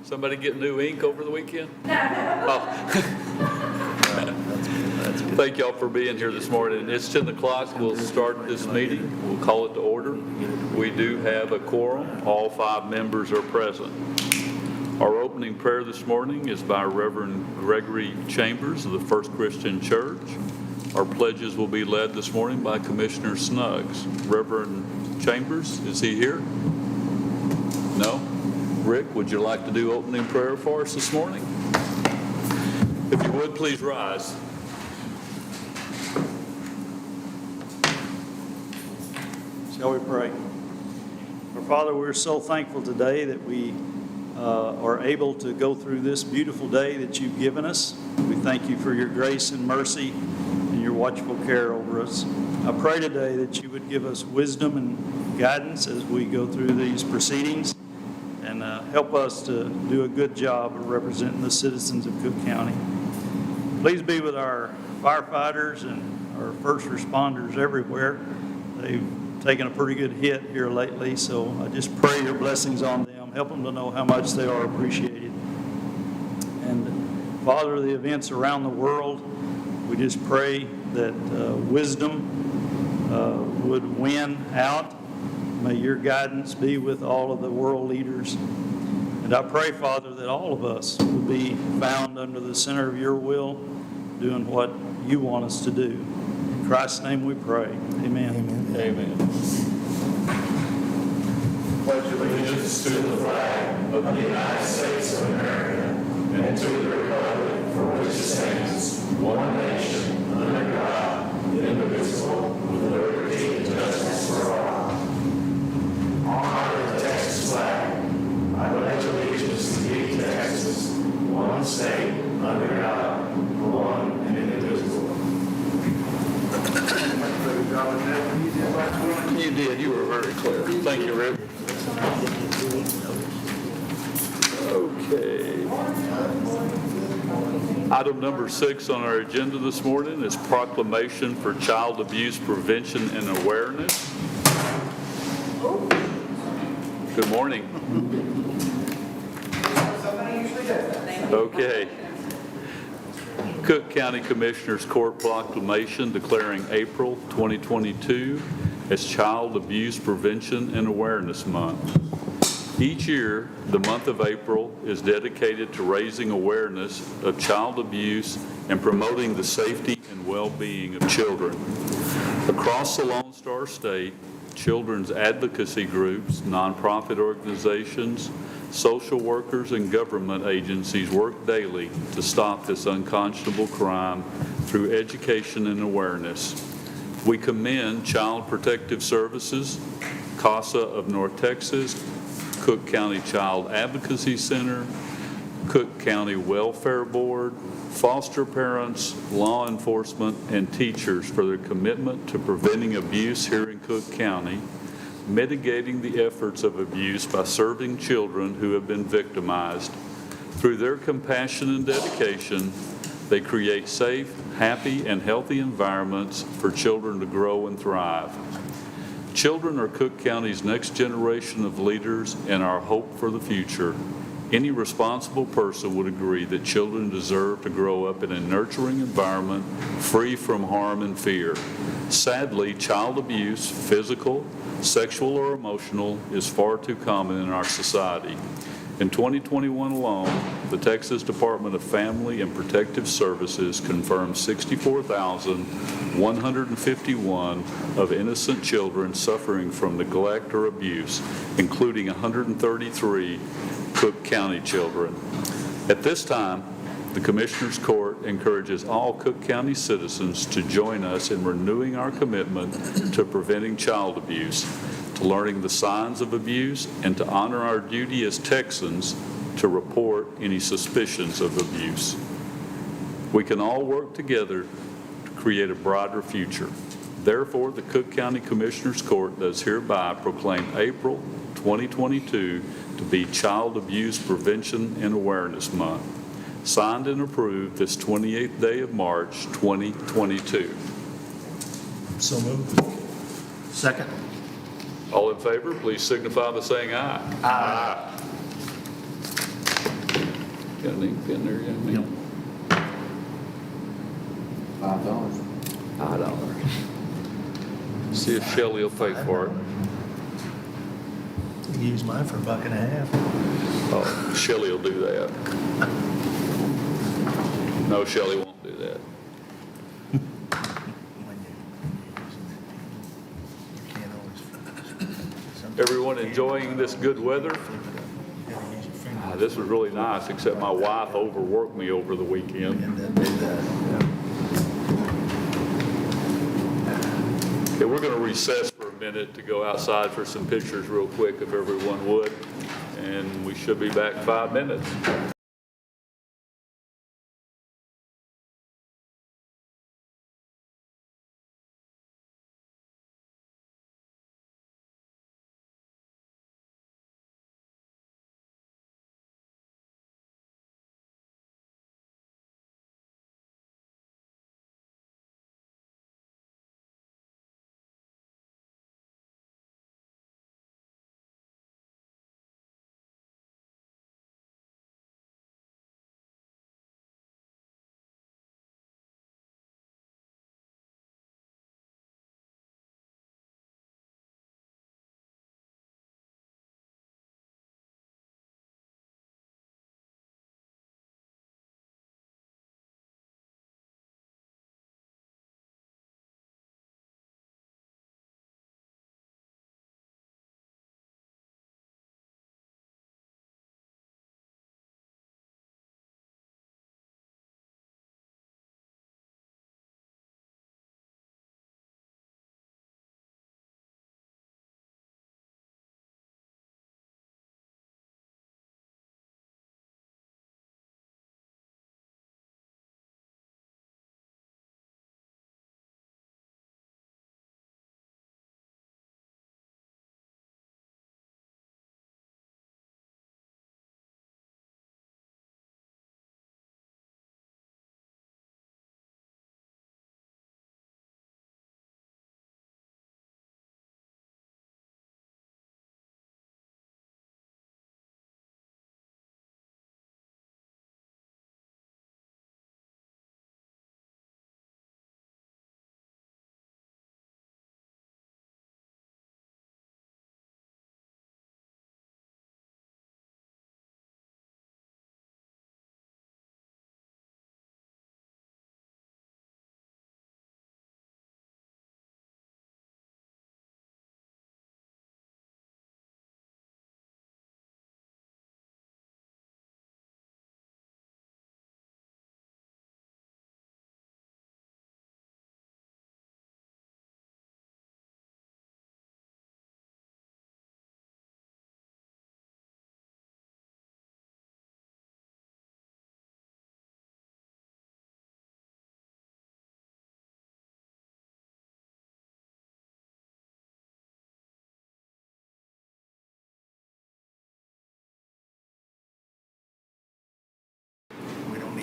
Somebody get new ink over the weekend? Oh. Thank y'all for being here this morning. It's 10 o'clock. We'll start this meeting. We'll call it to order. We do have a quorum. All 5 members are present. Our opening prayer this morning is by Reverend Gregory Chambers of the First Christian Church. Our pledges will be led this morning by Commissioner Snuggs. Reverend Chambers, is he here? No? Rick, would you like to do opening prayer for us this morning? If you would, please rise. Shall we pray? Our Father, we're so thankful today that we are able to go through this beautiful day that you've given us. We thank you for your grace and mercy and your watchful care over us. I pray today that you would give us wisdom and guidance as we go through these proceedings and help us to do a good job of representing the citizens of Cooke County. Please be with our firefighters and our first responders everywhere. They've taken a pretty good hit here lately, so I just pray your blessings on them. Help them to know how much they are appreciated. And Father, the events around the world, we just pray that wisdom would win out. May your guidance be with all of the world leaders. And I pray, Father, that all of us will be found under the center of your will, doing what you want us to do. In Christ's name we pray. Amen. Amen. Amen. Pledge allegiance to the flag of the United States of America and to the republic for which it stands, one nation, under God, indivisible, with liberty and justice for all. Honor the Texas flag. I pledge allegiance to thee, Texas, one state, under God, one and indivisible. You did. You were very clear. Thank you, Rick. Okay. Item number 6 on our agenda this morning is proclamation for child abuse prevention and awareness. Good morning. Okay. Cooke County Commissioners Court proclamation declaring April 2022 as Child Abuse Prevention and Awareness Month. Each year, the month of April is dedicated to raising awareness of child abuse and promoting the safety and well-being of children. Across the Lone Star State, children's advocacy groups, nonprofit organizations, social workers, and government agencies work daily to stop this unconscionable crime through education and awareness. We commend Child Protective Services, CASA of North Texas, Cooke County Child Advocacy Center, Cooke County Welfare Board, foster parents, law enforcement, and teachers for their commitment to preventing abuse here in Cooke County, mitigating the efforts of abuse by serving children who have been victimized. Through their compassion and dedication, they create safe, happy, and healthy environments for children to grow and thrive. Children are Cooke County's next generation of leaders and our hope for the future. Any responsible person would agree that children deserve to grow up in a nurturing environment free from harm and fear. Sadly, child abuse, physical, sexual, or emotional, is far too common in our society. In 2021 alone, the Texas Department of Family and Protective Services confirmed 64,151 of innocent children suffering from neglect or abuse, including 133 Cooke County children. At this time, the Commissioners Court encourages all Cooke County citizens to join us in renewing our commitment to preventing child abuse, to learning the signs of abuse, and to honor our duty as Texans to report any suspicions of abuse. We can all work together to create a brighter future. Therefore, the Cooke County Commissioners Court does hereby proclaim April 2022 to be Child Abuse Prevention and Awareness Month. Signed and approved this 28th day of March 2022. So moved. Second. All in favor, please signify by saying aye. Aye. Got an ink pen there, young man? $5. $5. See if Shelley will pay for it. Use mine for $1.50. Oh, Shelley will do that. No, Shelley won't do that. When you can't always. Everyone enjoying this good weather? This was really nice, except my wife overworked me over the weekend. Okay, we're going to recess for a minute to go outside for some pictures real quick, if everyone would, and we should be back 5 minutes.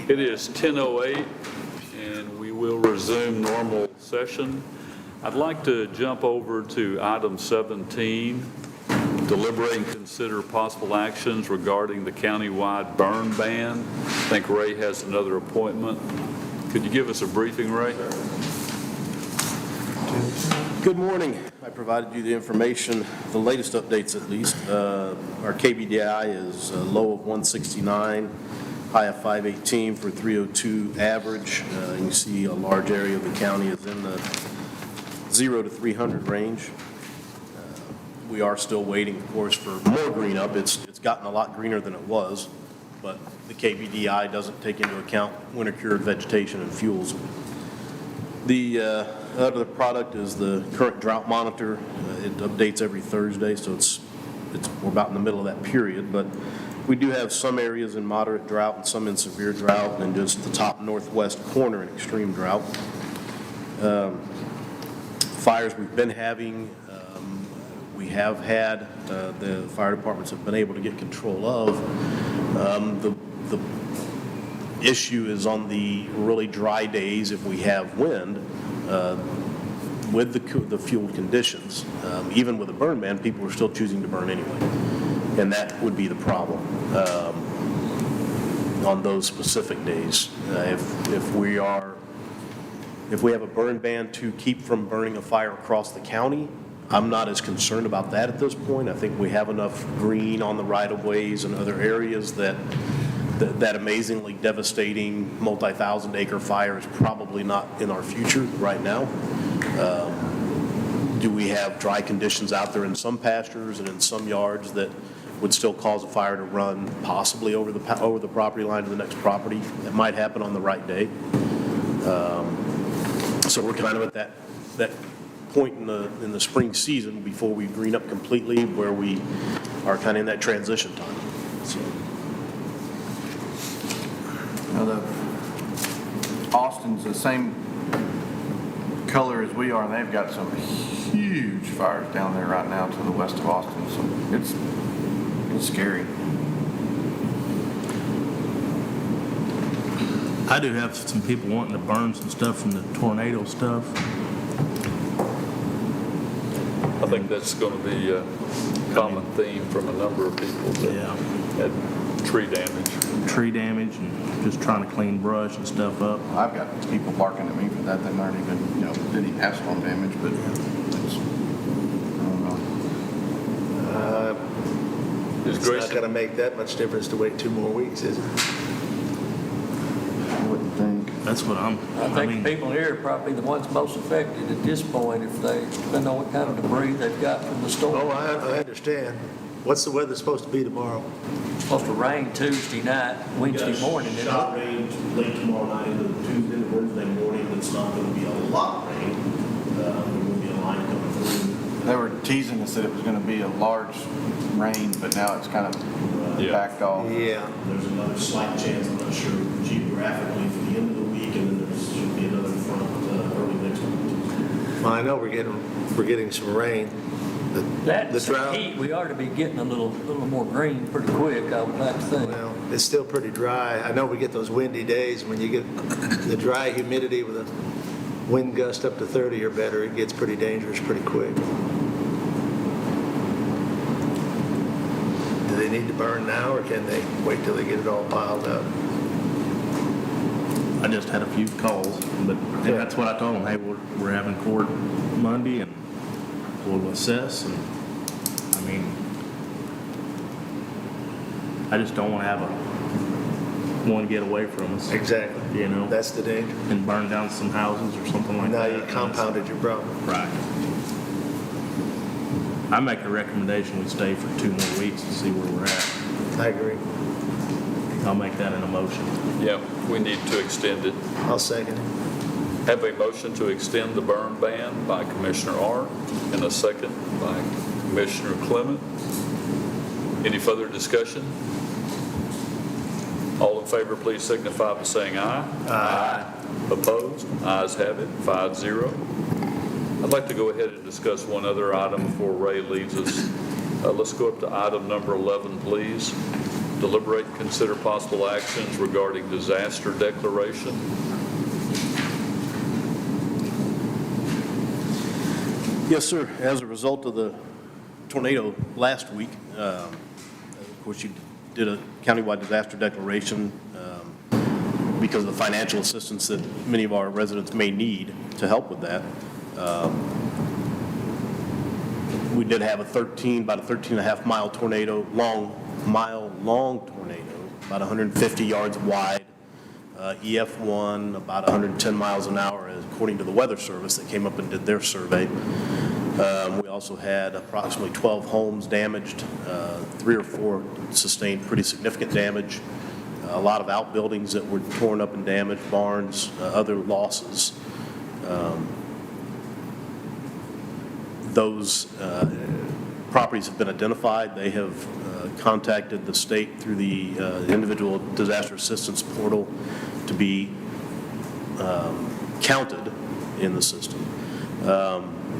It is 10:08, and we will resume normal session. I'd like to jump over to item 17, deliberate and consider possible actions regarding the countywide burn ban. I think Ray has another appointment. Could you give us a briefing, Ray? Good morning. I provided you the information, the latest updates at least. Our KBDI is a low of 169, high of 518 for 302 average. You can see a large area of the county is in the 0 to 300 range. We are still waiting, of course, for more green up. It's gotten a lot greener than it was, but the KBDI doesn't take into account winter cured vegetation and fuels. The other product is the current drought monitor. It updates every Thursday, so we're about in the middle of that period, but we do have some areas in moderate drought and some in severe drought, and just the top northwest corner in extreme drought. Fires we've been having, we have had, the fire departments have been able to get control of. The issue is on the really dry days, if we have wind, with the fueled conditions. Even with a burn ban, people are still choosing to burn anyway, and that would be the problem. on those specific days. If we have a burn ban to keep from burning a fire across the county, I'm not as concerned about that at this point. I think we have enough green on the right-of-ways and other areas that amazingly devastating multi-thousand acre fire is probably not in our future right now. Do we have dry conditions out there in some pastures and in some yards that would still cause a fire to run possibly over the property line to the next property? It might happen on the right day. So we're kind of at that point in the spring season before we green up completely, where we are kind of in that transition time. So. Austin's the same color as we are, and they've got some huge fires down there right now to the west of Austin, so it's scary. I do have some people wanting to burn some stuff from the tornado stuff. I think that's going to be a common theme from a number of people that had tree damage. And just trying to clean brush and stuff up. I've got people barking at me for that. They aren't even, did any asphalt damage, but it's, I don't know. Is It's not Grayson, going to make that much difference to wait 2 more weeks, is it? I wouldn't think. That's what I think the people here are probably the ones most affected at this point, if they depend on what kind of debris they've got from the storm. Oh, I understand. What's the weather supposed to be tomorrow? It's supposed to rain Tuesday night, Wednesday morning, isn't Shot it? rain late tomorrow night into Tuesday to Wednesday morning. It's not going to be a lot of rain. There will be a line coming through. They were teasing us that it was going to be a large rain, but now it's kind of backed off. Yeah. There's another slight chance, I'm not sure geographically, for the end of the week, and then there should be another front early next week. Well, I know we're getting some rain. That The and some drought, heat, we ought to be getting a little more green pretty quick, I would like to think. well, it's still pretty dry. I know we get those windy days. When you get the dry humidity with a wind gust up to 30 or better, it gets pretty dangerous pretty quick. Do they need to burn now, or can they wait till they get it all piled up? I just had a few calls, but and that's what I told them. Hey, we're having court Monday, and we'll assess. And I mean, I just don't want to have one get away from us. Exactly. That's the danger. And burn down some houses or something like Now that. you compounded your problem. Right. I make a recommendation we stay for 2 more weeks to see where we're at. I agree. I'll make that in a motion. yeah, we need to extend it. I'll second it. Have a motion to extend the burn ban by Commissioner Art and a second by Commissioner Clement. Any further discussion? All in favor, please signify by saying aye. Aye. Opposed? Ayes have it, 5-0. I'd like to go ahead and discuss one other item before Ray leaves us. Let's go up to item number 11, please. Deliberate and consider possible actions regarding disaster declaration. Yes, sir. As a result of the tornado last week, of course, you did a countywide disaster declaration because of the financial assistance that many of our residents may need to help with that. We did have about a 13.5 mile tornado, mile-long tornado, about 150 yards wide, EF1, about 110 miles an hour, according to the Weather Service that came up and did their survey. We also had approximately 12 homes damaged, 3 or 4 sustained pretty significant damage, a lot of outbuildings that were torn up and damaged, barns, other losses. Those properties have been identified. They have contacted the state through the individual disaster assistance portal to be counted in the system.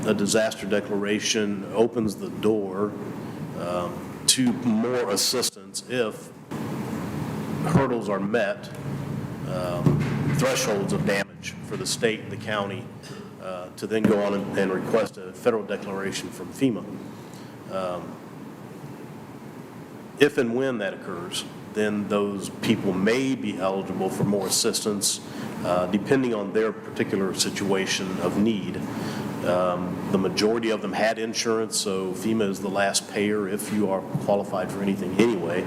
A disaster declaration opens the door to more assistance if hurdles are met, thresholds of damage for the state and the county to then go on and request a federal declaration from FEMA. If and when that occurs, then those people may be eligible for more assistance, depending on their particular situation of need. The majority of them had insurance, so FEMA is the last payer if you are qualified for anything anyway.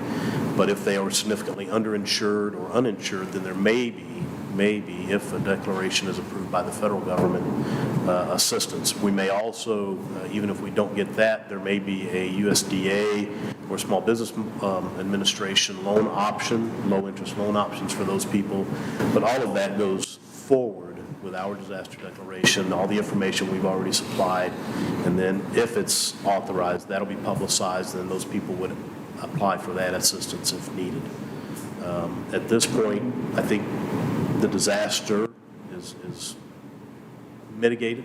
But if they are significantly underinsured or uninsured, then there may be, if a declaration is approved by the federal government, assistance. We may also, even if we don't get that, there may be a USDA or Small Business Administration loan option, low-interest loan options for those people. But all of that goes forward with our disaster declaration, all the information we've already supplied, and then if it's authorized, that'll be publicized, and those people would apply for that assistance if needed. At this point, I think the disaster is mitigated.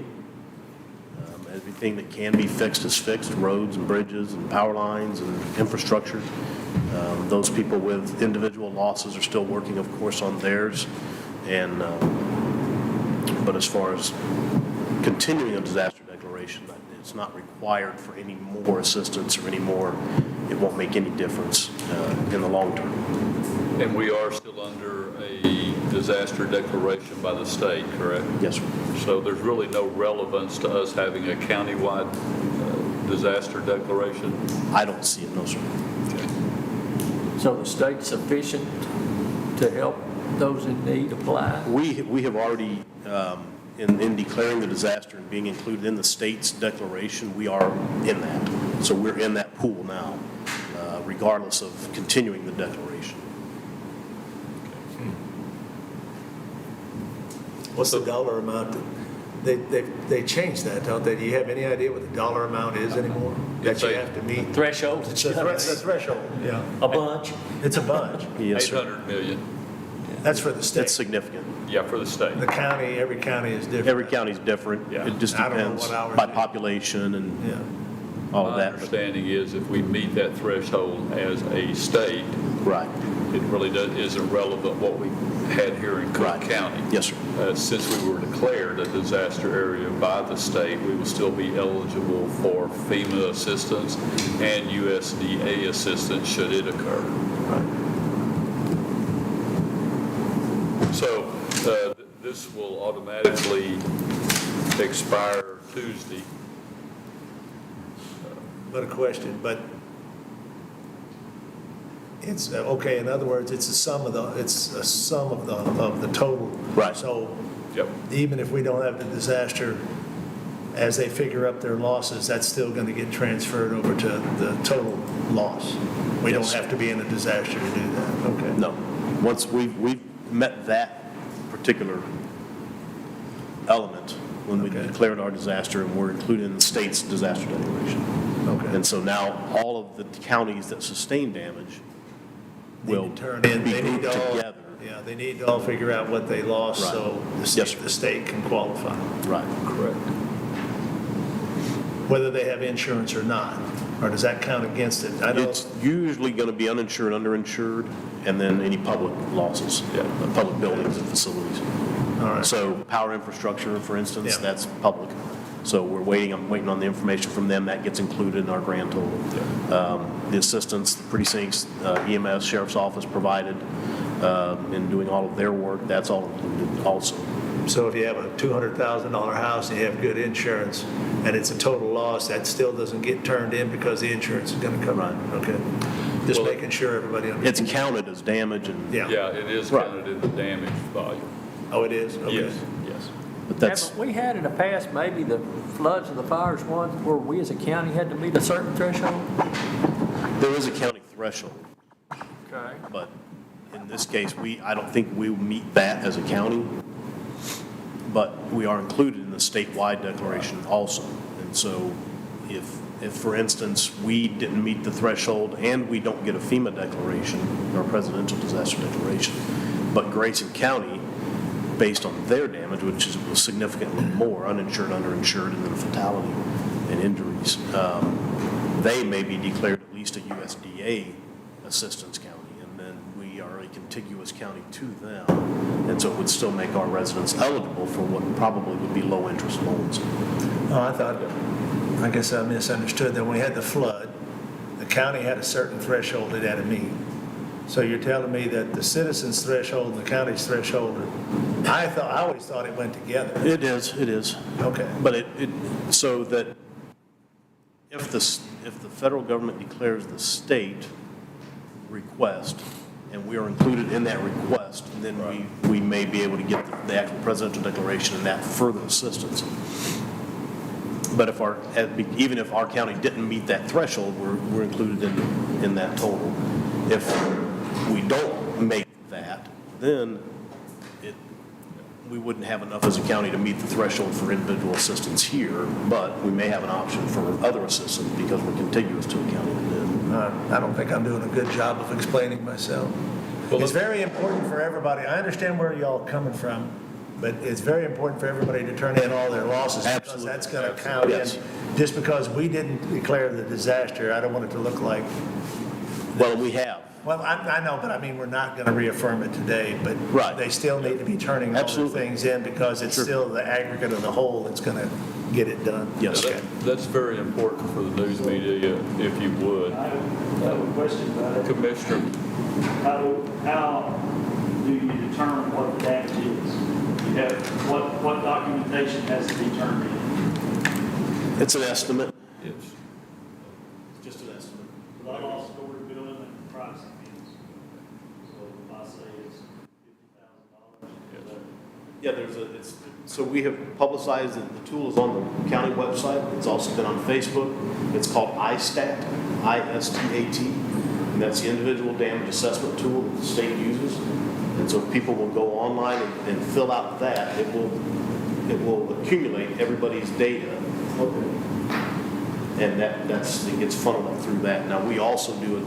Everything that can be fixed is fixed, roads and bridges and power lines and infrastructure. Those people with individual losses are still working, of course, on theirs. But as far as continuing a disaster declaration, it's not required for any more assistance or any more, it won't make any difference in the long term. And we are still under a disaster declaration by the state, correct? Yes, sir. So there's really no relevance to us having a countywide disaster declaration? I don't see it, no, sir. So the state's sufficient to help those in need apply? We have already, in declaring the disaster and being included in the state's declaration, we are in that. So we're in that pool now, regardless of continuing the declaration. What's the dollar amount? They changed that, don't they? Do you have any idea what the dollar amount is anymore that you have to meet? Threshold? The threshold, yeah. A bunch? It's a bunch. Yes, sir. 800 million. That's for the state. It's significant. Yeah, for the state. The county, every county is different. Every county's different. Yeah. It just I don't know depends what ours by is. population and Yeah. all of My that. understanding is if we meet that threshold as a state, Right. it really isn't relevant what we had here in Cooke Right. County. Yes, sir. Since we were declared a disaster area by the state, we will still be eligible for FEMA assistance and USDA assistance should it occur. So this will automatically expire Tuesday. But a question, but it's, okay, in other words, it's a sum of the total. Right. So Yep. even if we don't have the disaster, as they figure up their losses, that's still going to get transferred over to the total loss. We don't Yes. have to be in a disaster to do that, okay? No. Once we've met that particular element when we Okay. declared our disaster and we're included in the state's disaster declaration. Okay. And so now all of the counties that sustain damage will Need to turn in, be they need grouped to all, together. yeah, they need to all figure out what they lost, Right. so Yes, sir. the state can qualify, Right. Correct. whether they have insurance or not, or does that count against it? I know, It's usually going to be uninsured, underinsured, and then any public losses, public buildings and facilities. all right, So power infrastructure, for instance, Yeah. that's public. So I'm waiting on the information from them, that gets included in our grand total. The assistance, the precincts, EMS, Sheriff's Office provided in doing all of their work, that's all included also. so if you have a $200,000 house and you have good insurance, and it's a total loss, that still doesn't get turned in because the insurance is going to come on, okay? Just Well, making sure everybody It's understands. counted as damage and, Yeah. Yeah, it is Right. counted in the damage volume. Oh, it is? Okay. Yes, yes. but that's, Haven't we had in the past, maybe the floods and the fires ones, where we as a county had to meet a certain threshold? there is a county threshold, Okay. but in this case, I don't think we will meet that as a county, but we are included in the statewide declaration also. And so if, for instance, we didn't meet the threshold and we don't get a FEMA declaration or presidential disaster declaration, but Grayson County, based on their damage, which was significantly more, uninsured, underinsured, and then fatality and injuries, they may be declared at least a USDA assistance county, and then we are a contiguous county to them, and so it would still make our residents eligible for what probably would be low-interest loans. Oh, I guess I misunderstood. Then we had the flood, the county had a certain threshold it had to meet. So you're telling me that the citizens' threshold and the county's threshold, I always thought it went together. It is. Okay. But so that if the federal government declares the state request, and we are included in that request, then we may be able to get the actual presidential declaration and that further assistance. But even if our county didn't meet that threshold, we're included in that total. If we don't make that, then we wouldn't have enough as a county to meet the threshold for individual assistance here, but we may have an option for other assistance because we're contiguous to a county that did. I don't think I'm doing a good job of explaining myself. It's very important for everybody. I understand where y'all are coming from, but it's very important for everybody to turn in all their losses because Absolutely. that's going to count in. Yes. Just because we didn't declare the disaster, I don't want it to look like, Well, we have. well, I know, but I mean, we're not going to reaffirm it today, but Right. they still need to be turning all their Absolutely. things in because it's Sure. still the aggregate of the whole that's going to get it done. Yes. Okay. That's very important for the news media, if you would. I have a question about it. Commissioner, How do you determine what the damage is? You have, what documentation has to be turned in? It's an estimate. yes. Just an estimate. I lost story building and pricing is. So if I say it's $50,000. Yeah, so we have publicized that the tool is on the county website. It's also been on Facebook. It's called ISTAT, I-S-T-A-T, and that's the individual damage assessment tool that the state uses. And so if people will go online and fill out that, it will accumulate everybody's data. And it gets funneled up through that. Now, we also do it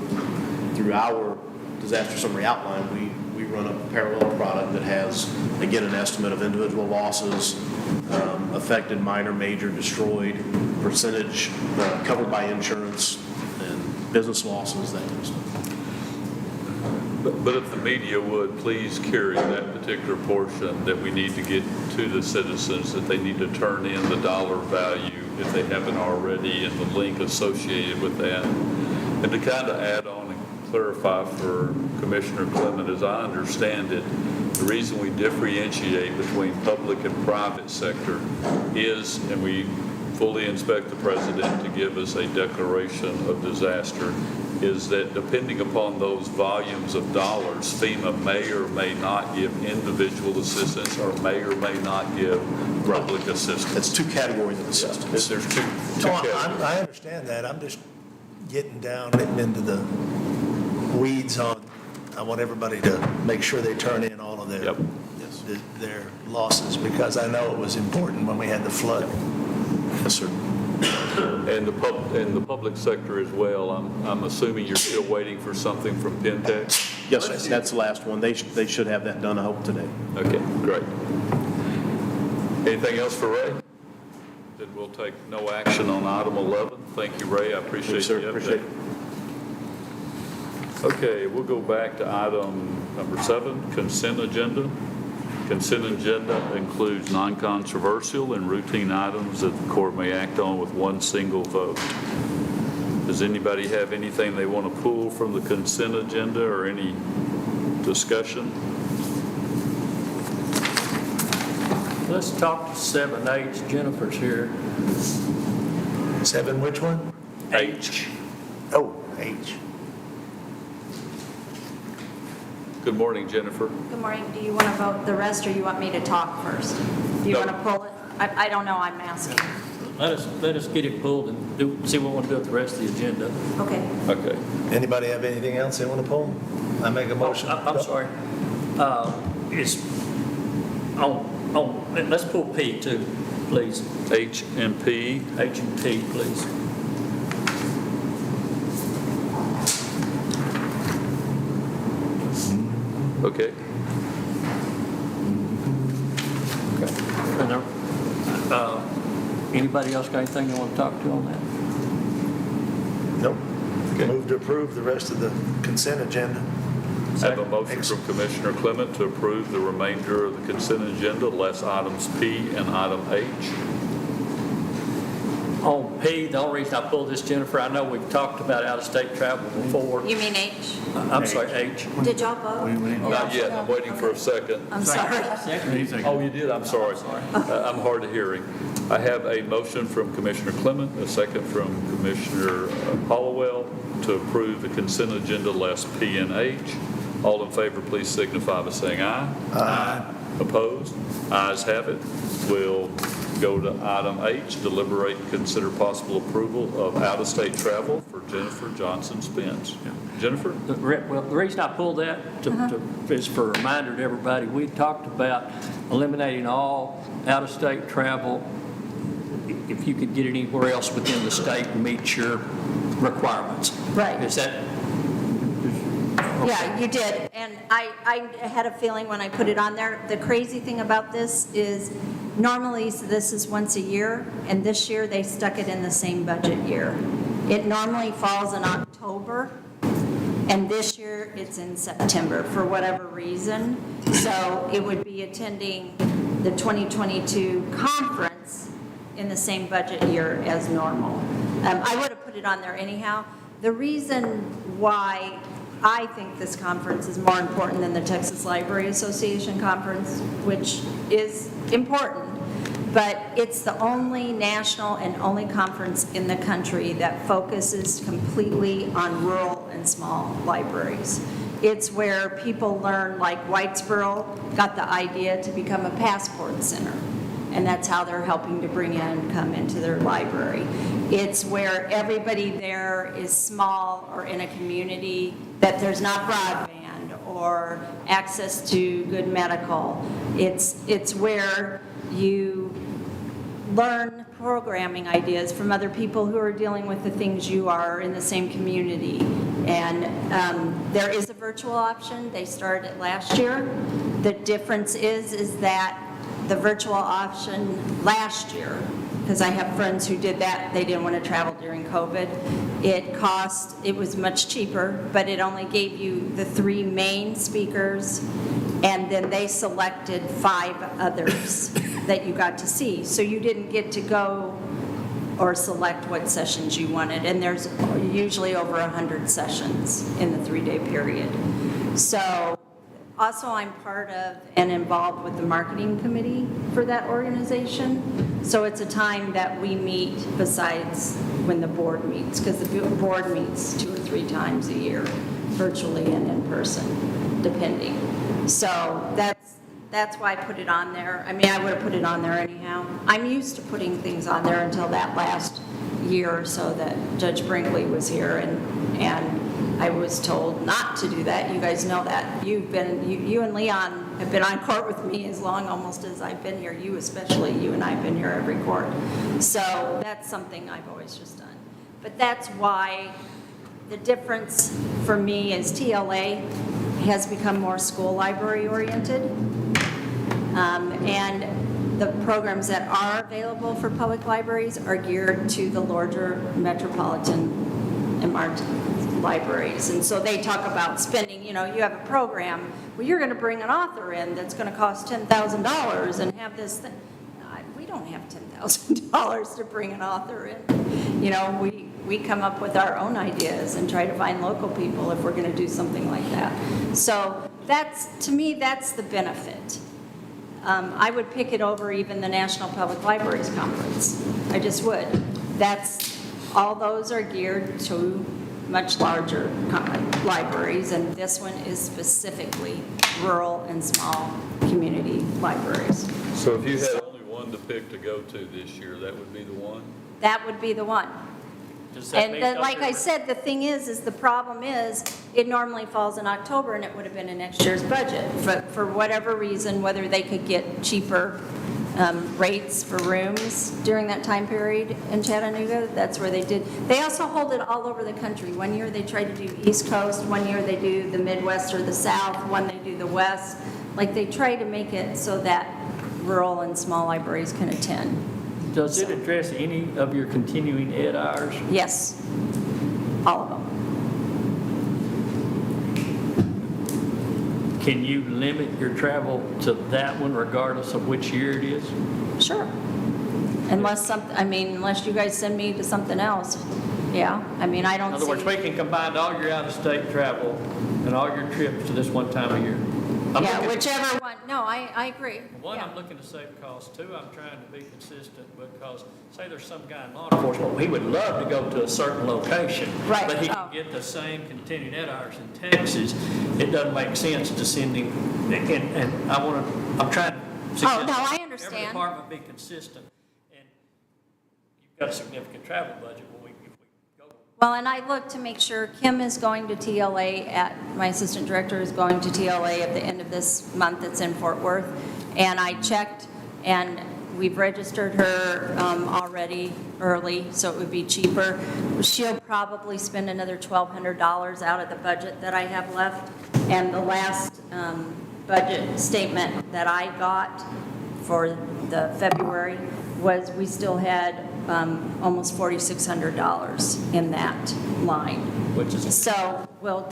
through our disaster summary outline. We run a parallel product that has, again, an estimate of individual losses, affected, minor, major, destroyed, percentage covered by insurance, and business losses, that kind of stuff. But if the media would, please carry that particular portion that we need to get to the citizens, that they need to turn in the dollar value if they haven't already, and the link associated with that. And to kind of add on and clarify for Commissioner Clement, as I understand it, the reason we differentiate between public and private sector is, and we fully expect the president to give us a declaration of disaster, is that depending upon those volumes of dollars, FEMA may or may not give individual assistance or may not give public assistance. That's two categories of assistance. There's two No, categories. I understand that. I'm just getting down into the weeds on, I want everybody to make sure they turn in all of Yep. their losses, because I know it was important when we had the flood. Yes, sir. And the public sector as well. I'm assuming you're still waiting for something from Pentex? Yes, sir. That's the last one. They should have that done, I hope, today. Okay, great. Anything else for Ray? Then we'll take no action on item 11. Thank you, Ray. I appreciate Yes, sir. the update. Appreciate it. Okay, we'll go back to item number 7, consent agenda. Consent agenda includes non-controversial and routine items that the court may act on with one single vote. Does anybody have anything they want to pull from the consent agenda or any discussion? Let's talk to 7H. Jennifer's here. 7, which one? H. Oh, H. Good morning, Jennifer. Good morning. Do you want to vote the rest, or you want me to talk first? Do you No. want to pull it? I don't know, I'm asking. Let us get it pulled and see what we want to do with the rest of the agenda. Okay. Okay. Anybody have anything else they want to pull? I make a motion. I'm sorry. It's let's pull P too, please. H and P. H and P, please. Okay. And anybody else got anything they want to talk to on that? Nope. Okay. Move to approve the rest of the consent agenda. I have a motion from Commissioner Clement to approve the remainder of the consent agenda, less items P and item H. On P, the only reason I pulled this, Jennifer, I know we've talked about out-of-state travel before. You mean H? I'm sorry, H. Did y'all vote? Not yet, I'm waiting for a second. I'm sorry. Oh, you did, I'm sorry. I'm hard of hearing. I have a motion from Commissioner Clement, a second from Commissioner Hollowell to approve the consent agenda less P and H. All in favor, please signify by saying aye. Aye. Opposed? Ayes have it. We'll go to item H, deliberate and consider possible approval of out-of-state travel for Jennifer Johnson Spence. Jennifer? Well, the reason I pulled that is for a reminder to everybody, we talked about eliminating all out-of-state travel if you could get it anywhere else within the state and meet your requirements. Right. Is that? Yeah, you did. And I had a feeling when I put it on there, the crazy thing about this is normally this is once a year, and this year they stuck it in the same budget year. It normally falls in October, and this year it's in September for whatever reason. So it would be attending the 2022 conference in the same budget year as normal. I would have put it on there anyhow. The reason why I think this conference is more important than the Texas Library Association conference, which is important, but it's the only national and only conference in the country that focuses completely on rural and small libraries. It's where people learn, like Whitesboro got the idea to become a passport center, and that's how they're helping to bring income into their library. It's where everybody there is small or in a community that there's not broadband or access to good medical. It's where you learn programming ideas from other people who are dealing with the things you are in the same community. And there is a virtual option. They started it last year. The difference is that the virtual option last year, because I have friends who did that, they didn't want to travel during COVID. It was much cheaper, but it only gave you the 3 main speakers, and then they selected 5 others that you got to see. So you didn't get to go or select what sessions you wanted, and there's usually over 100 sessions in the 3-day period. So also, I'm part of and involved with the marketing committee for that organization. So it's a time that we meet besides when the board meets, because the board meets 2 or 3 times a year, virtually and in person, depending. So that's why I put it on there. I mean, I would have put it on there anyhow. I'm used to putting things on there until that last year or so that Judge Brinkley was here, and I was told not to do that. You guys know that. You and Leon have been on court with me as long almost as I've been here. You especially, you and I have been here every court. So that's something I've always just done. But that's why the difference for me is TLA has become more school library oriented. And the programs that are available for public libraries are geared to the larger metropolitan and libraries. And so they talk about spending, you have a program, well, you're going to bring an author in that's going to cost $10,000 and have this thing. We don't have $10,000 to bring an author in. We come up with our own ideas and try to find local people if we're going to do something like that. So to me, that's the benefit. I would pick it over even the National Public Libraries Conference. I just would. All those are geared to much larger libraries, and this one is specifically rural and small community libraries. So if you had only one to pick to go to this year, that would be the one? That would be the one. And like I said, the thing is the problem is, it normally falls in October, and it would have been in next year's budget. But for whatever reason, whether they could get cheaper rates for rooms during that time period in Chattanooga, that's where they did. They also hold it all over the country. One year they try to do East Coast, one year they do the Midwest or the South, one they do the West. Like, they try to make it so that rural and small libraries can attend. Does it address any of your continuing ed hours? Yes, all of them. Can you limit your travel to that one regardless of which year it is? Sure. Unless you guys send me to something else. Yeah, I mean, I In don't other words, we see. can combine all your out-of-state travel and all your trips to this one time a year. I'm Yeah, looking- whichever one, no, I agree. One, Yeah. I'm looking to save costs. Two, I'm trying to be consistent because, say there's some guy in law enforcement, he would love to go to a certain location. Right. But he Oh. can get the same continuing ed hours in Texas. It doesn't make sense to send him, and I'm trying to suggest. Oh, no, I Every understand. department be consistent, and you've got a significant travel budget, if we go. Well, and I looked to make sure Kim is going to TLA my assistant director is going to TLA at the end of this month. It's in Fort Worth. And I checked, and we've registered her already early, so it would be cheaper. She'll probably spend another $1,200 out of the budget that I have left. And the last budget statement that I got for the February was we still had almost $4,600 in that line. Which is, So we'll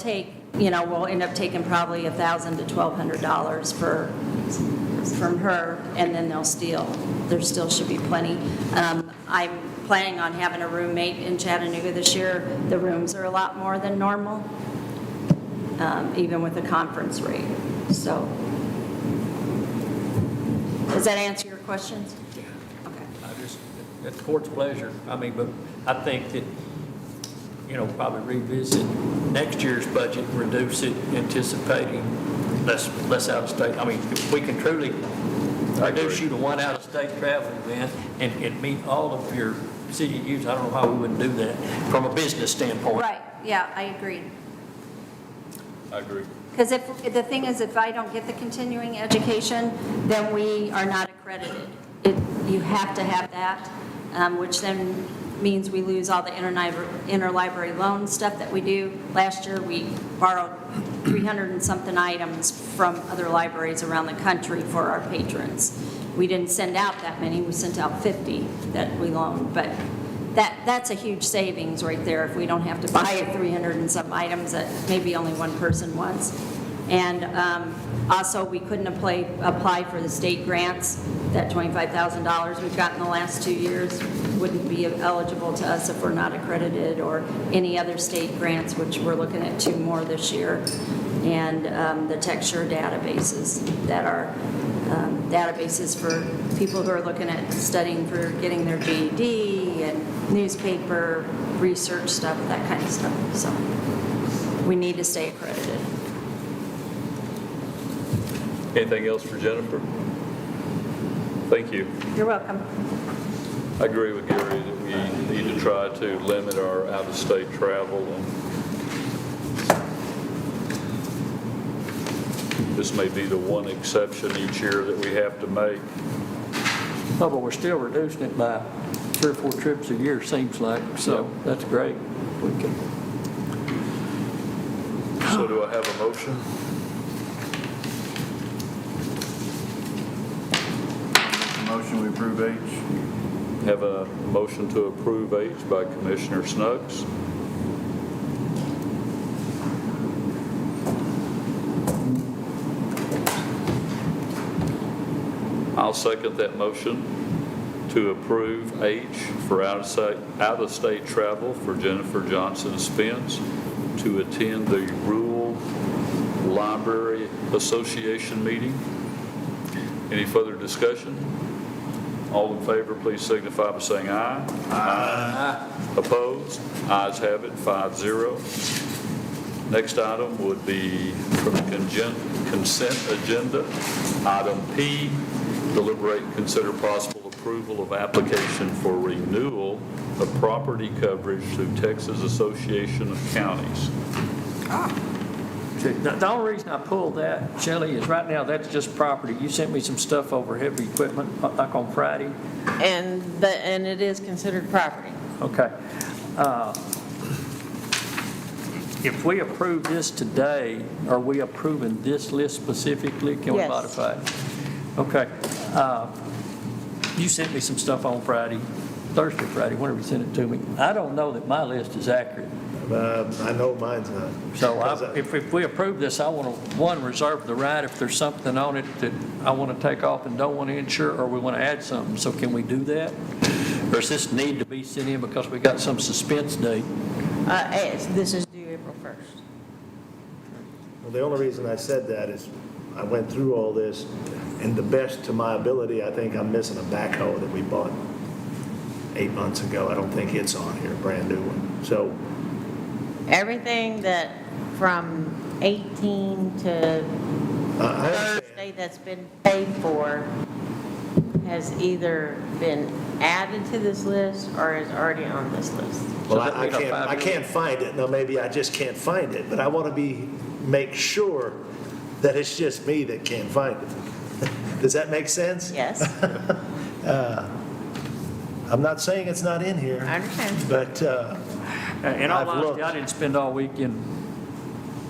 end up taking probably $1,000 to $1,200 from her, and then there still should be plenty. I'm planning on having a roommate in Chattanooga this year. The rooms are a lot more than normal, even with the conference rate. So, does that answer your questions? Okay. at the court's pleasure. I mean, but I think that, probably revisit next year's budget and reduce it, anticipating less out-of-state. I mean, if we can truly reduce you to one out-of-state travel event and meet all of your city use, I don't know how we wouldn't do that from a business standpoint. Right, yeah, I agree. I agree. Because the thing is, if I don't get the continuing education, then we are not accredited. You have to have that, which then means we lose all the interlibrary loan stuff that we do. Last year, we borrowed 300 and something items from other libraries around the country for our patrons. We didn't send out that many, we sent out 50 that we loaned, but that's a huge savings right there if we don't have to buy 300 and some items that maybe only one person wants. And also, we couldn't apply for the state grants. That $25,000 we've gotten the last 2 years wouldn't be eligible to us if we're not accredited, or any other state grants, which we're looking at 2 more this year. And the TechSure databases that are databases for people who are looking at studying for getting their GED and newspaper research stuff, that kind of stuff. So we need to stay accredited. Anything else for Jennifer? Thank you. You're welcome. I agree with Gary that we need to try to limit our out-of-state travel, and this may be the one exception each year that we have to make. Oh, but we're still reducing it by 3 or 4 trips a year, seems like, so that's great. We can. So do I have a motion? Motion we approve H. Have a motion to approve H by Commissioner Snuggs. I'll second that motion to approve H for out-of-state travel for Jennifer Johnson Spence to attend the Rural Library Association meeting. Any further discussion? All in favor, please signify by saying aye. Aye. Opposed? Ayes have it, 5-0. Next item would be from the consent agenda. Item P, deliberate and consider possible approval of application for renewal of property coverage through Texas Association of Counties. The only reason I pulled that, Shelley, is right now that's just property. You sent me some stuff over heavy equipment, like on Friday. And it is considered property. Okay. If we approve this today, are we approving this list specifically? Can we Yes. modify it? Okay. You sent me some stuff on Friday, Friday, whenever you sent it to me. I don't know that my list is accurate. I know mine's not. So if we approve this, I want to, one, reserve the right if there's something on it that I want to take off and don't want to insure, or we want to add something. So can we do that? Or does this need to be sent in because we got some suspense date? This is due April 1st. Well, the only reason I said that is I went through all this, and the best to my ability, I think I'm missing a backhoe that we bought 8 months ago. I don't think it's on here, brand new one. So, Everything that from 18 to I understand. Thursday that's been paid for has either been added to this list or is already on this list. Well, that I we got can't, 5 I can't find it. No, maybe I just can't find it, but I want to make sure that it's just me that can't find it. Does that make sense? Yes, I'm not saying it's not in here. I understand. But, In all I've honesty, looked. I didn't spend all weekend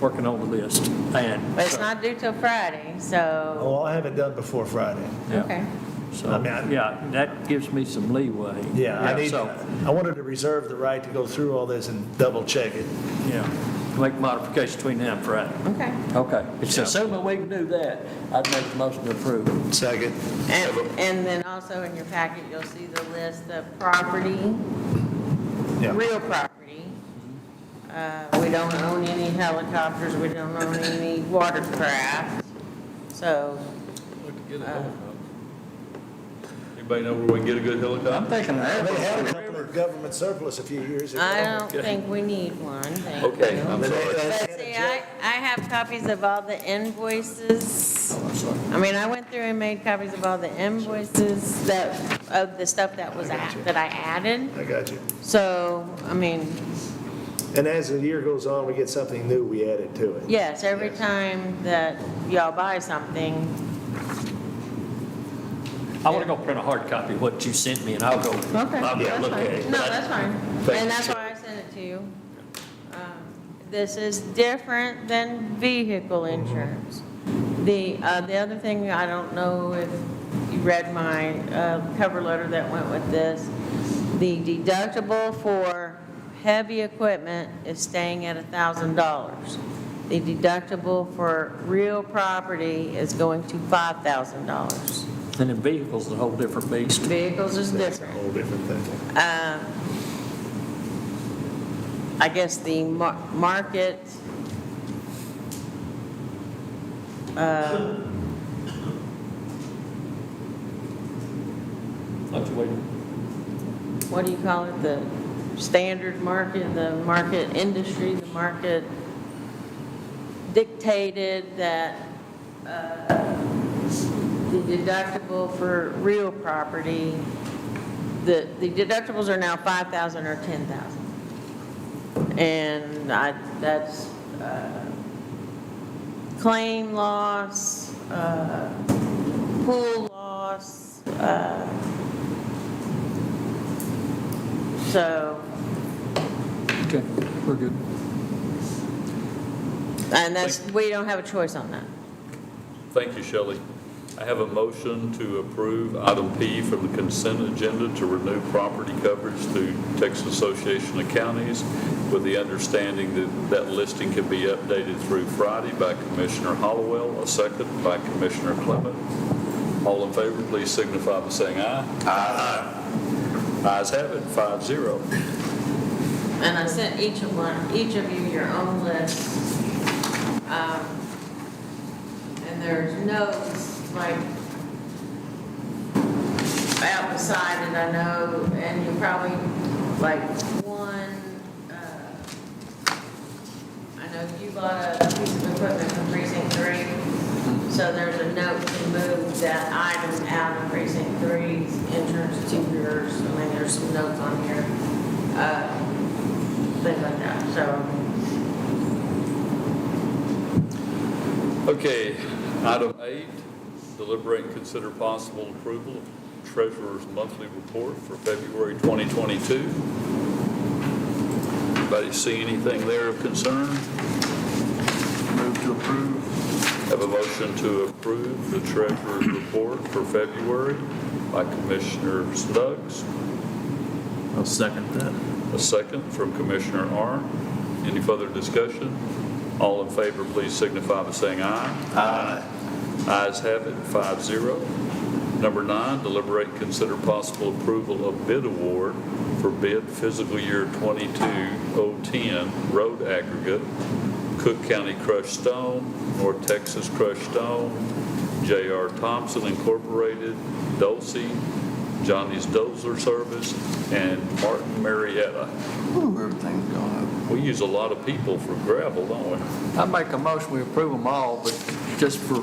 working on the list. And But it's not due till Friday, so, oh, I'll have it done before Friday. okay. So, I mean, yeah, that gives me some leeway. I wanted to reserve the right to go through all this and double check it. Yeah, make modifications between now and Friday. Okay. Okay, it's assuming we can do that, I'd make the motion to approve. Second. And then also in your packet, you'll see the list of property, Yeah. real property. We don't own any helicopters, we don't own any watercraft, so, Anybody know where we can get a good helicopter? I'm thinking They had a that. couple of government surplus a few years ago. I don't think we need one, thank you. Okay, I'm But sorry. But see, I have copies of all the invoices. I mean, I went through and made copies of all the invoices of the stuff that was, that I added. I got you. So, I mean, And as the year goes on, we get something new, we add it to it. yes, every time that y'all buy something, I want to go print a hard copy of what you sent me, and I'll go, okay, I'll go that's look at fine. it. No, that's fine. Thank And you. that's why I sent it to you. This is different than vehicle insurance. The other thing, I don't know if you read my cover letter that went with this. The deductible for heavy equipment is staying at $1,000. The deductible for real property is going to $5,000. And then vehicles is a whole different beast. Vehicles is That's a different. whole different thing. I guess the market, Fluctuating. what do you call it, the standard market, the market industry, the market dictated that the deductible for real property, the deductibles are now $5,000 or $10,000. And that's claim loss, pool loss, so, Okay, we're good. and that's, we don't have a choice on that. Thank you, Shelley. I have a motion to approve item P from the consent agenda to renew property coverage through Texas Association of Counties with the understanding that that listing can be updated through Friday by Commissioner Hollowell, a second by Commissioner Clement. All in favor, please signify by saying aye. Aye. Ayes have it, 5-0. And I sent each of you your own list. And there's notes, like, out beside it, I know, and you probably, like, one, I know you bought a piece of equipment from precinct 3, so there's a note to move that item out of precinct 3's entrance to yours. I mean, there's some notes on here, things like that, so. Okay, item 8, deliberate and consider possible approval of Treasurer's monthly report for February 2022. Anybody see anything there of concern? Move to approve. Have a motion to approve the Treasurer's report for February by Commissioner Snuggs. I'll second that. A second from Commissioner Arndt. Any further discussion? All in favor, please signify by saying aye. Aye. Ayes have it, 5-0. Number 9, deliberate and consider possible approval of bid award for bid fiscal year 22-010 road aggregate, Cooke County crushed stone, North Texas crushed stone, J.R. Thompson Incorporated, Dulce, Johnny's Dozer Service, and Martin Marietta. Ooh, everything's going up. We use a lot of people for gravel, don't we? I make a motion, we approve them all, but just for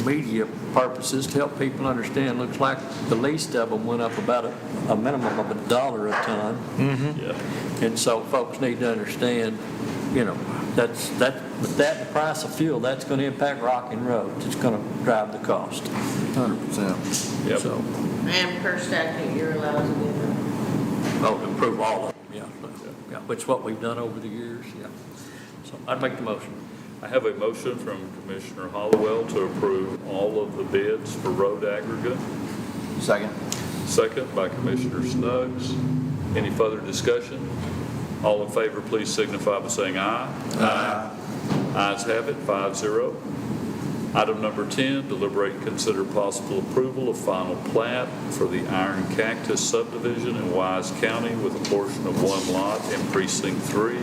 media purposes, to help people understand, looks like the least of them went up about a minimum of $1 a ton. Yeah. And so folks need to understand, you know, with that and the price of fuel, that's going to impact rocking roads. It's going to drive the cost. 100%. Yep. So, And per statute, you're allowed to do that. oh, to approve all of them, yeah. Yeah, which is what we've done over the years, yeah. So I'd make the motion. I have a motion from Commissioner Hollowell to approve all of the bids for road aggregate. Second. Second by Commissioner Snuggs. Any further discussion? All in favor, please signify by saying aye. Aye. Ayes have it, 5-0. Item number 10, deliberate and consider possible approval of final plat for the Iron Cactus subdivision in Wise County with a portion of one lot in precinct 3.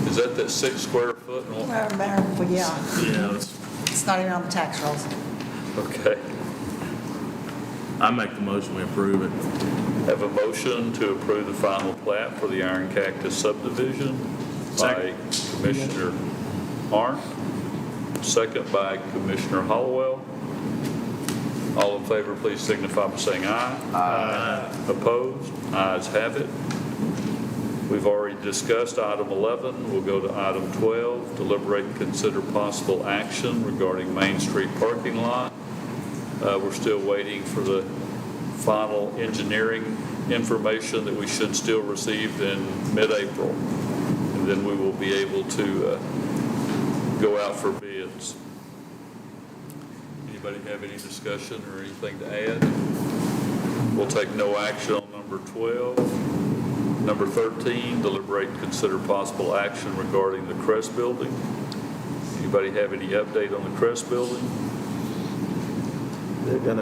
Is that 6 square foot? Yeah, Yeah, it's not even on the tax rolls. Okay. I make the motion, we approve it. Have a motion to approve the final plat for the Iron Cactus subdivision by Commissioner Arndt, second by Commissioner Hollowell. All in favor, please signify by saying aye. Aye. Opposed? Ayes have it. We've already discussed item 11. We'll go to item 12, deliberate and consider possible action regarding Main Street parking lot. We're still waiting for the final engineering information that we should still receive in mid-April. And then we will be able to go out for bids. Anybody have any discussion or anything to add? We'll take no action on number 12. Number 13, deliberate and consider possible action regarding the Crest Building. Anybody have any update on the Crest Building? They're going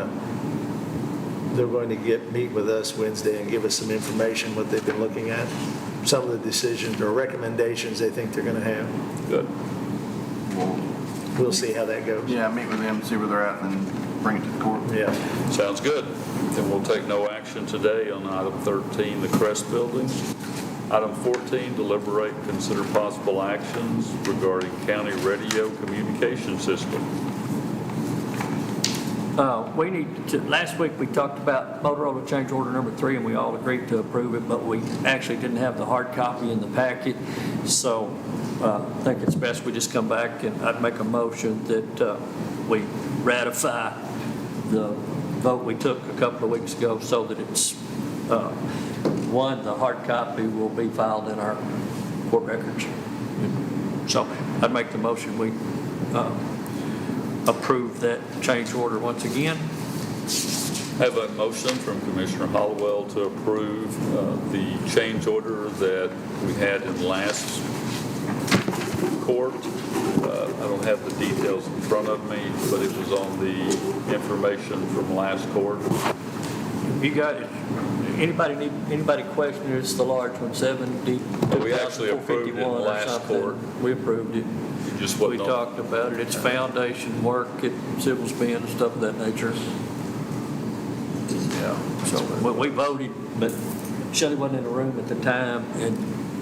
to meet with us Wednesday and give us some information, what they've been looking at, some of the decisions or recommendations they think they're going to have. Good. We'll see how that goes. Yeah, meet with them, see where they're at, and then bring it to the court. Yeah. Sounds good. Then we'll take no action today on item 13, the Crest Building. Item 14, deliberate and consider possible actions regarding county radio communication system. We need to, last week we talked about Motorola change order number 3, and we all agreed to approve it, but we actually didn't have the hard copy in the packet. So I think it's best we just come back, and I'd make a motion that we ratify the vote we took a couple of weeks ago so that it's, one, the hard copy will be filed in our court records. So I'd make the motion we approve that change order once again. I have a motion from Commissioner Hollowell to approve the change order that we had in last court. I don't have the details in front of me, but it was on the information from last court. You got it. Anybody question it? It's the large one, 70. We actually approved it in last court. We approved it. Just We wasn't on. talked about it. It's foundation work, civil spin and stuff of that nature. Yeah. So we voted, but Shelley wasn't in the room at the time, and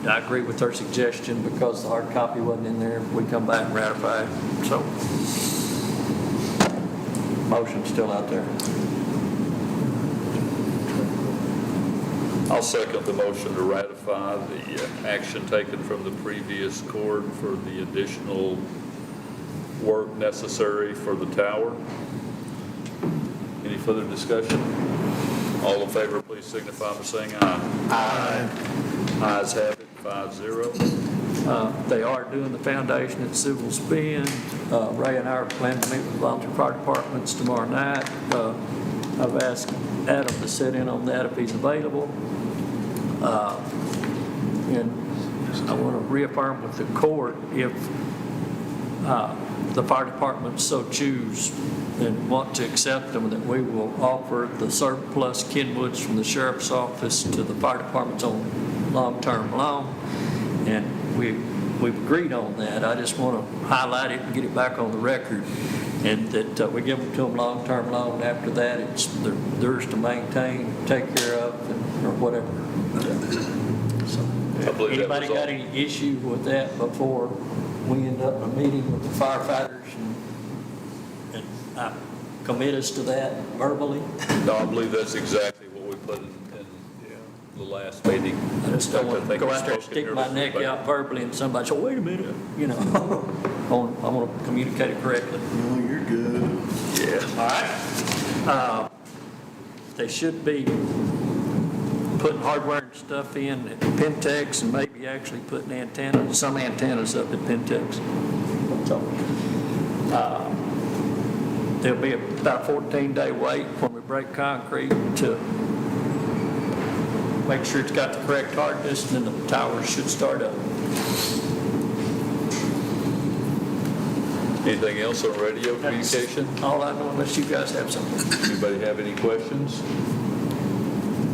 I agree with her suggestion because the hard copy wasn't in there. We come back and ratify it. So motion's still out there. I'll second the motion to ratify the action taken from the previous court for the additional work necessary for the tower. Any further discussion? All in favor, please signify by saying aye. Aye. Ayes have it, 5-0. They are doing the foundation at Civil Spin. Ray and I are planning to meet with volunteer fire departments tomorrow night. I've asked Adam to sit in on that if he's available. And I want to reaffirm with the court, if the fire department so choose and want to accept them, that we will offer the surplus Kenwoods from the sheriff's office to the fire department's own long-term loan. And we've agreed on that. I just want to highlight it and get it back on the record, and that we give them to them long-term loan. After that, it's theirs to maintain, take care of, or whatever. So, I believe that anybody was got all. any issue with that before we end up in a meeting with the firefighters and commit us to that verbally? No, I believe that's exactly what we put in the last meeting. I just don't want to think go we out there and spoke stick in my here neck before. out verbally and somebody say, wait a minute, you know. I want to communicate it correctly. No, you're good. Yeah. All right. They should be putting hardware and stuff in at Pentex, and maybe actually putting antennas, some antennas up at Pentex. So, there'll be about a 14-day wait when we break concrete to make sure it's got the correct hardness, and then the towers should start up. Anything else on radio communication? All I know, unless you guys have something. Anybody have any questions?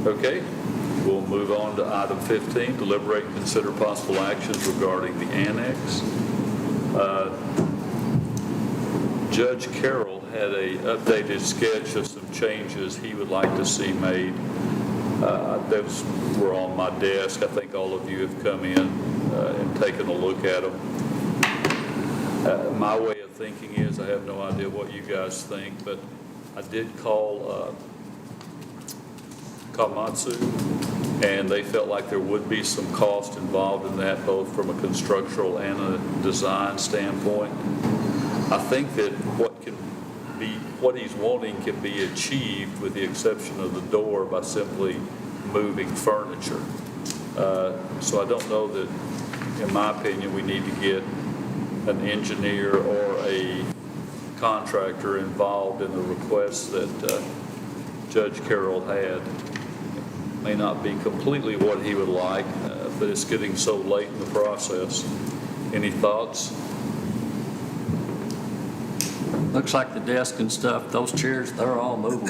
Okay, we'll move on to item 15, deliberate and consider possible actions regarding the annex. Judge Carroll had a updated sketch of some changes he would like to see made. Those were on my desk. I think all of you have come in and taken a look at them. My way of thinking is, I have no idea what you guys think, but I did call Komatsu, and they felt like there would be some cost involved in that, both from a constructional and a design standpoint. I think that what he's wanting can be achieved with the exception of the door by simply moving furniture. So I don't know that, in my opinion, we need to get an engineer or a contractor involved in the request that Judge Carroll had. May not be completely what he would like, but it's getting so late in the process. Any thoughts? Looks like the desk and stuff, those chairs, they're all movable.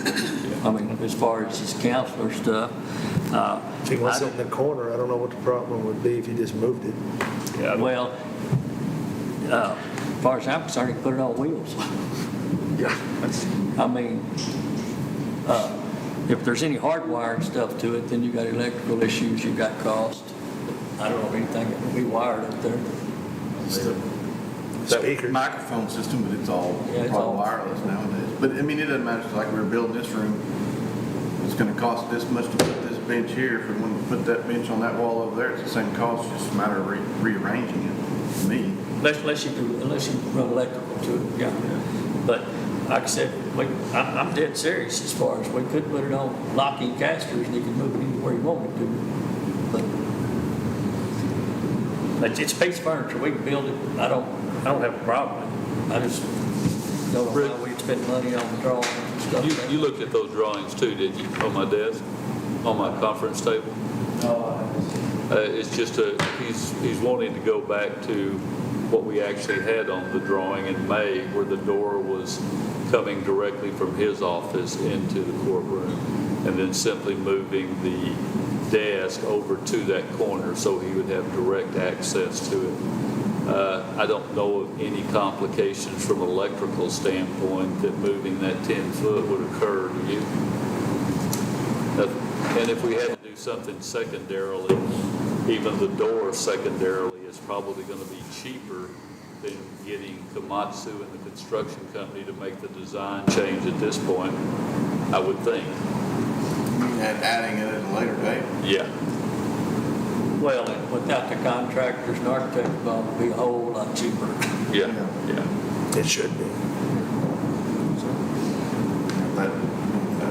I mean, as far as this counselor stuff. If he wants it in the corner, I don't know what the problem would be if he just moved it. Yeah, Well, as far as I'm concerned, you can put it on wheels. Yeah. I mean, if there's any hardwire and stuff to it, then you got electrical issues, you got cost. I don't know anything that will be wired up there. Speakers. Microphone system, but it's all Yeah, it's all- wireless nowadays. But I mean, it doesn't matter, it's like we were building this room, it's gonna cost this much to put this bench here. If we want to put that bench on that wall over there, it's the same cost, just a matter of rearranging it, to me. Unless you run electrical to it, yeah. But like I said, I'm dead serious as far as we could put it on locking casters and you can move it anywhere you wanted to. But it's a piece of furniture, we can build it, I don't have a problem with it. I just don't know why we'd spend money on the drawings and stuff. You looked at those drawings too, didn't you, on my desk, on my conference table? It's just he's wanting to go back to what we actually had on the drawing in May, where the door was coming directly from his office into the courtroom, and then simply moving the desk over to that corner so he would have direct access to it. I don't know of any complications from an electrical standpoint that moving that 10 foot would occur to you. And if we had to do something secondarily, even the door secondarily is probably going to be cheaper than getting Komatsu and the construction company to make the design change at this point, I would think. You mean adding it at a later date? Yeah. Well, without the contractors and architects involved, it'd be a whole lot cheaper. Yeah. It should be. That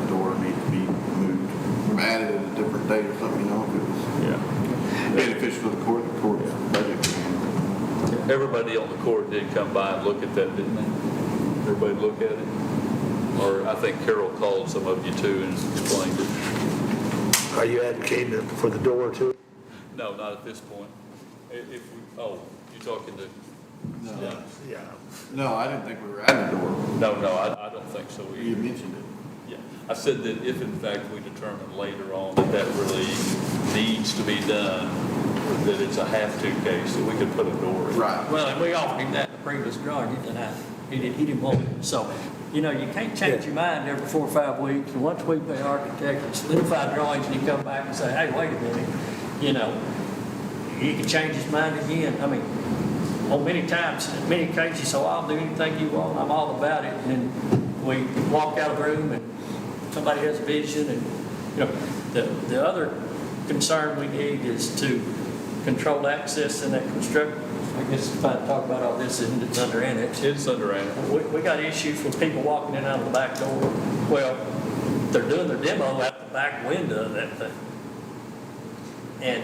door needs to be moved, added at a different date or something, you know, if it was Yeah. beneficial to the court's budget. Everybody on the court did come by and look at that, didn't they? Everybody look at it? Or I think Carol called some of you too and explained it. Are you advocating for the door too? No, not at this point. If we, oh, you talking to, Yeah. No, I didn't think we were adding a door. no, I don't think so You either. mentioned it. Yeah, I said that if in fact we determine later on that that really needs to be done, that it's a have-to case, that we could put a door in. Right. Well, and we offered him that in the previous drawing, he denied it. He didn't want it. So, you know, you can't change your mind every 4 or 5 weeks. And once we pay architect and solidify drawings and he come back and say, hey, wait a minute, you know, he can change his mind again. I mean, on many times, in many cases, so I'll do anything you want, I'm all about it. And then we walk out of the room and somebody has a vision and, you know, the other concern we need is to control access in that construction. I guess if I talk about all this, and it's under annex. It's under annex. We got issues with people walking in out of the back door. Well, they're doing their demo out the back window of that thing. And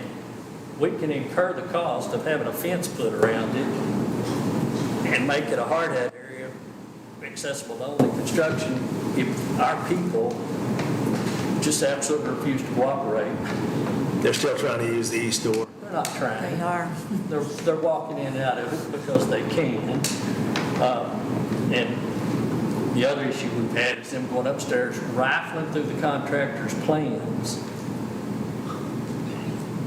we can incur the cost of having a fence put around it and make it a hard hat area accessible to only construction if our people just absolutely refuse to cooperate. They're still trying to use the east door. They're not trying. They are. They're walking in and out of it because they can. And the other issue we've had is them going upstairs, rifling through the contractor's plans,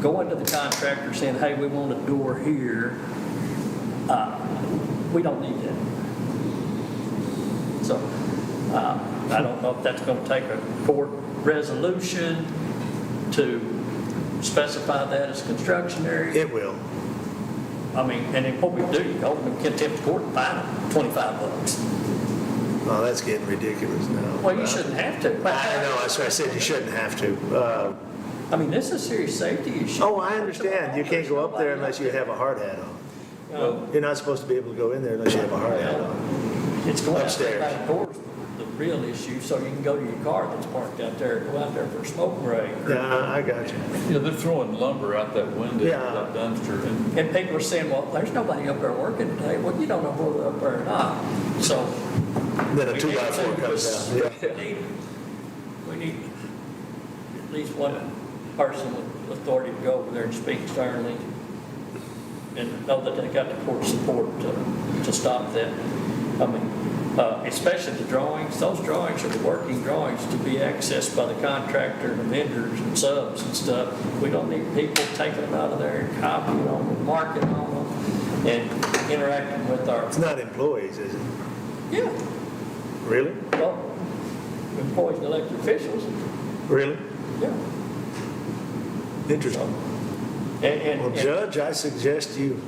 going to the contractor saying, hey, we want a door here. We don't need that. So I don't know if that's going to take a court resolution to specify that as construction area. It will. I mean, and then what we do, you go to contempt of court and fine them $25. Well, that's getting ridiculous now. Well, you shouldn't have to. I know, that's why I said you shouldn't have to. I mean, this is a serious safety issue. Oh, I understand. You can't go up there unless you have a hard hat on. You're not supposed to be able to go in there unless you have a hard hat on. It's going Upstairs. upstairs. Back doors, the real issue, so you can go to your car that's parked out there, go out there for a smoke break. Yeah, I got you. Yeah, they're throwing lumber out that window, Yeah. that dumpster, and And people are saying, well, there's nobody up there working today. Well, you don't know whether they're up there or not. So. Then a we 2x4 need comes to- down. Yeah. We need at least one person with authority to go over there and speak sternly and know that they got the court support to stop that. I mean, especially the drawings, those drawings are the working drawings to be accessed by the contractor and the vendors and subs and stuff. We don't need people taking them out of there and copying them and marking on them and interacting with our, It's not employees, is it? yeah, Really? well, employees and elected officials, Really? yeah. Interesting. And Well, Judge, I suggest you,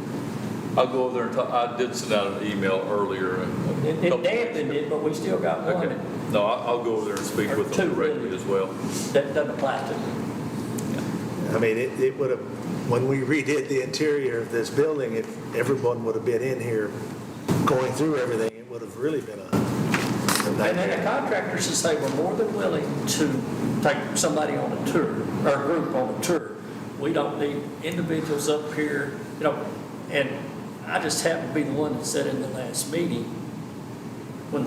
I'll go over there and talk. I did send out an email earlier. it dampened it, but we still got one Okay. No, I'll go over there and speak Or with them two, directly really. as well. that doesn't apply to. I mean, it would have, when we redid the interior of this building, if everyone would have been in here going through everything, it would have really been a And then the nightmare. contractors should say, we're more than willing to take somebody on a tour, or a group on a tour. We don't need individuals up here, you know, and I just happened to be the one that said in the last meeting, when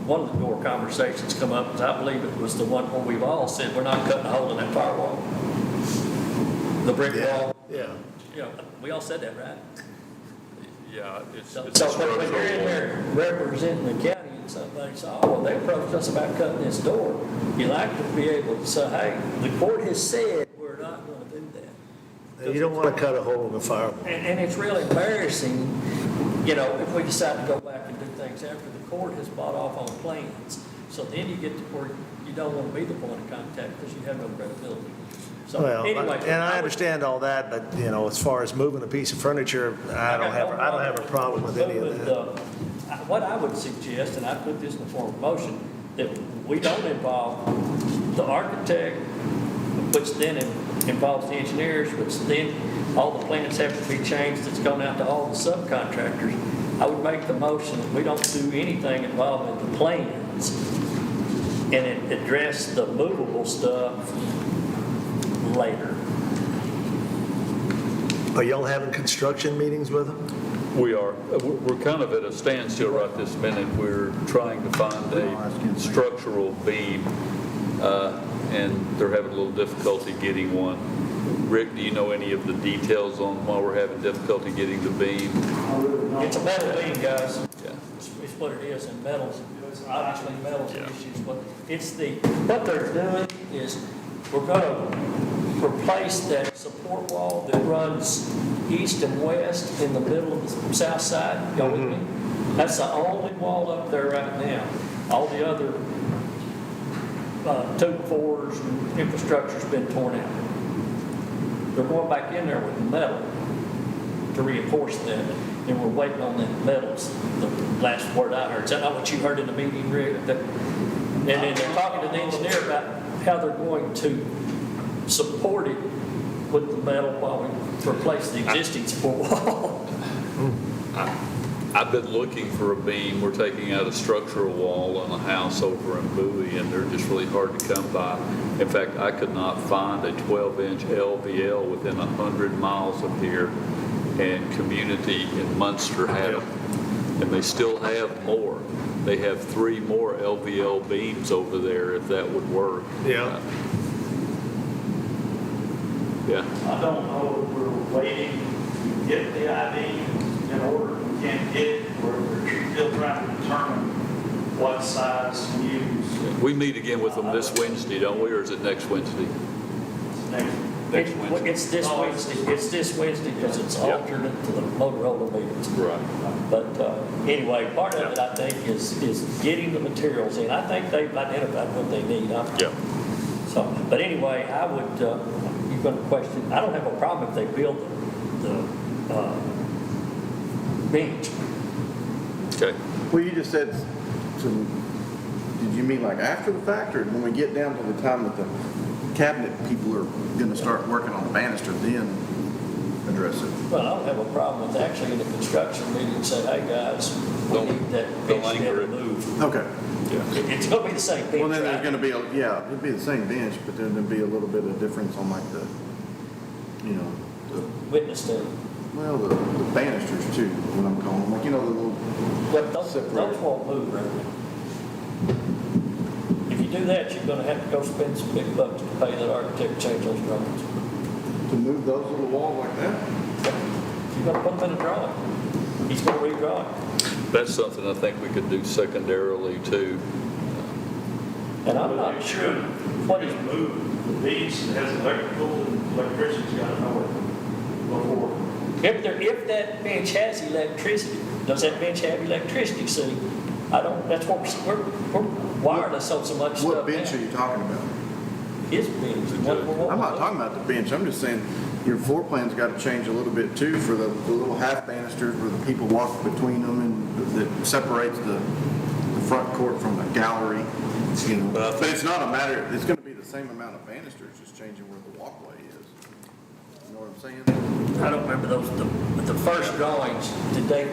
one of the door conversations come up, because I believe it was the one where we've all said, we're not cutting a hole in that firewall. The brick Yeah, wall, yeah. you know, we all said that, right? Yeah, it's So a structural when you're in wall. there representing the county and somebody says, oh, well, they approached us about cutting this door, you like to be able to say, hey, the court has said we're not going to do that. You don't want to cut a hole in the firewall. And it's really embarrassing, you know, if we decide to go back and do things after the court has bought off on plans. So then you get to where you don't want to be the point of contact because you have no credibility. So Well, anyway. and I would- understand all that, but, you know, as far as moving a piece of furniture, I don't have a problem with any of that. What I would suggest, and I put this in the form of motion, that we don't involve the architect, which then involves the engineers, which then all the plans have to be changed. It's gone out to all the subcontractors. I would make the motion that we don't do anything involving the plans and address the movable stuff later. Are y'all having construction meetings with them? We are. We're kind of at a standstill right this minute. We're trying to find a structural beam, and they're having a little difficulty getting one. Rick, do you know any of the details on why we're having difficulty getting the beam? It's a metal beam, guys. Yeah. It's what it is, and metals, obviously metals Yeah. issues, but it's what they're doing is, we're gonna replace that support wall that runs east and west in the middle of the south side. Y'all with me? That's the only wall up there right now. All the other 2-4s and infrastructure's been torn out. They're going back in there with metal to reinforce that, and we're waiting on the metals, the last word I heard. Is that not what you heard in the meeting, Rick? And then they're talking to the engineer about how they're going to support it with the metal while we replace the existing support wall. I've been looking for a beam. We're taking out a structural wall on a house over in Bowie, and they're just really hard to come by. In fact, I could not find a 12-inch LVL within 100 miles of here, and Community in Munster had them. And they still have more. They have 3 more LVL beams over there, if that would work. Yeah. Yeah. I don't know if we're waiting to get the ID in order, we can't get it, we're still trying to determine what size to use We meet again with them this Wednesday, don't we, or is it next Wednesday? next. Next Wednesday. It's this Wednesday, because it's Yeah. alternate to the Motorola meetings. Right. But anyway, part of it, I think, is getting the materials in. I think they've identified what they need. Yeah. So, but anyway, I would, you're going to question, I don't have a problem if they build the bench. Okay. Well, you just said, did you mean like after the fact, or when we get down to the time that the cabinet people are gonna start working on the banister, then address it? Well, I don't have a problem with actually in the construction meeting say, hey, guys, we Don't- need that don't bench to anger it. move. Okay. It's going to be the same bench, Well, then there's right? gonna be, it'd be the same bench, but then there'd be a little bit of difference on like the, the Witness to. well, the banisters too, what I'm calling them, like, the little, But those won't move right now. If you do that, you're gonna have to go spend some big bucks to pay that architect to change those drawings. to move those little walls like that? You're gonna put them in a drawing. He's gonna redraw it. That's something I think we could do secondarily too. And I'm not sure what he's, Move the beams that has electrical and electricity's got to know it before. if that bench has electricity, does that bench have electricity? See, that's what we're wireless on so much stuff What bench now. are you talking about? His bench. I'm not talking about the bench, I'm just saying, your floor plan's got to change a little bit too for the little half banisters where the people walk between them and that separates the front court from the gallery, But it's not a matter, it's going to be the same amount of banisters, just changing where the walkway is. You know what I'm saying? I don't remember those, the first drawings, is there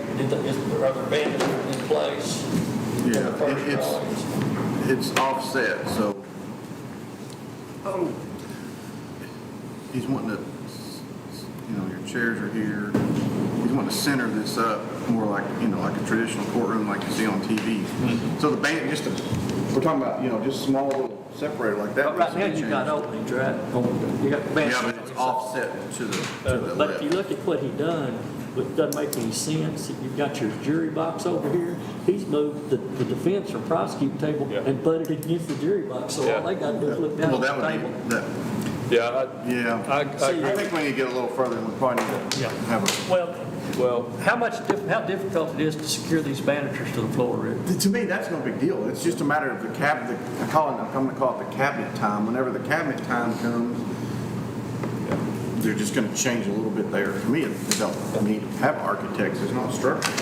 other banisters in place? in the first drawings? It's offset, so. He's wanting to, your chairs are here. He's wanting to center this up more like, like a traditional courtroom like you see on TV. So the band, we're talking about, just small little separator like that. But right now, you've got openings, right? You got the Yeah, but it's offset to the But if you left. look at what he done, it doesn't make any sense. You've got your jury box over here. He's moved the defense or prosecute table Yeah. and put it against the jury box. So all they got to do is look down Well, at that the would table. be, that, Yeah, yeah. I I agree. think we need to get a little further, and we probably need to have Well, how difficult it is to secure these banisters to the floor, Rick? to me, that's no big deal. It's just a matter of the cabinet, I'm going to call it the cabinet time. Whenever the cabinet time comes, they're just going to change a little bit there. To me, they don't need to have architects, it's not structure.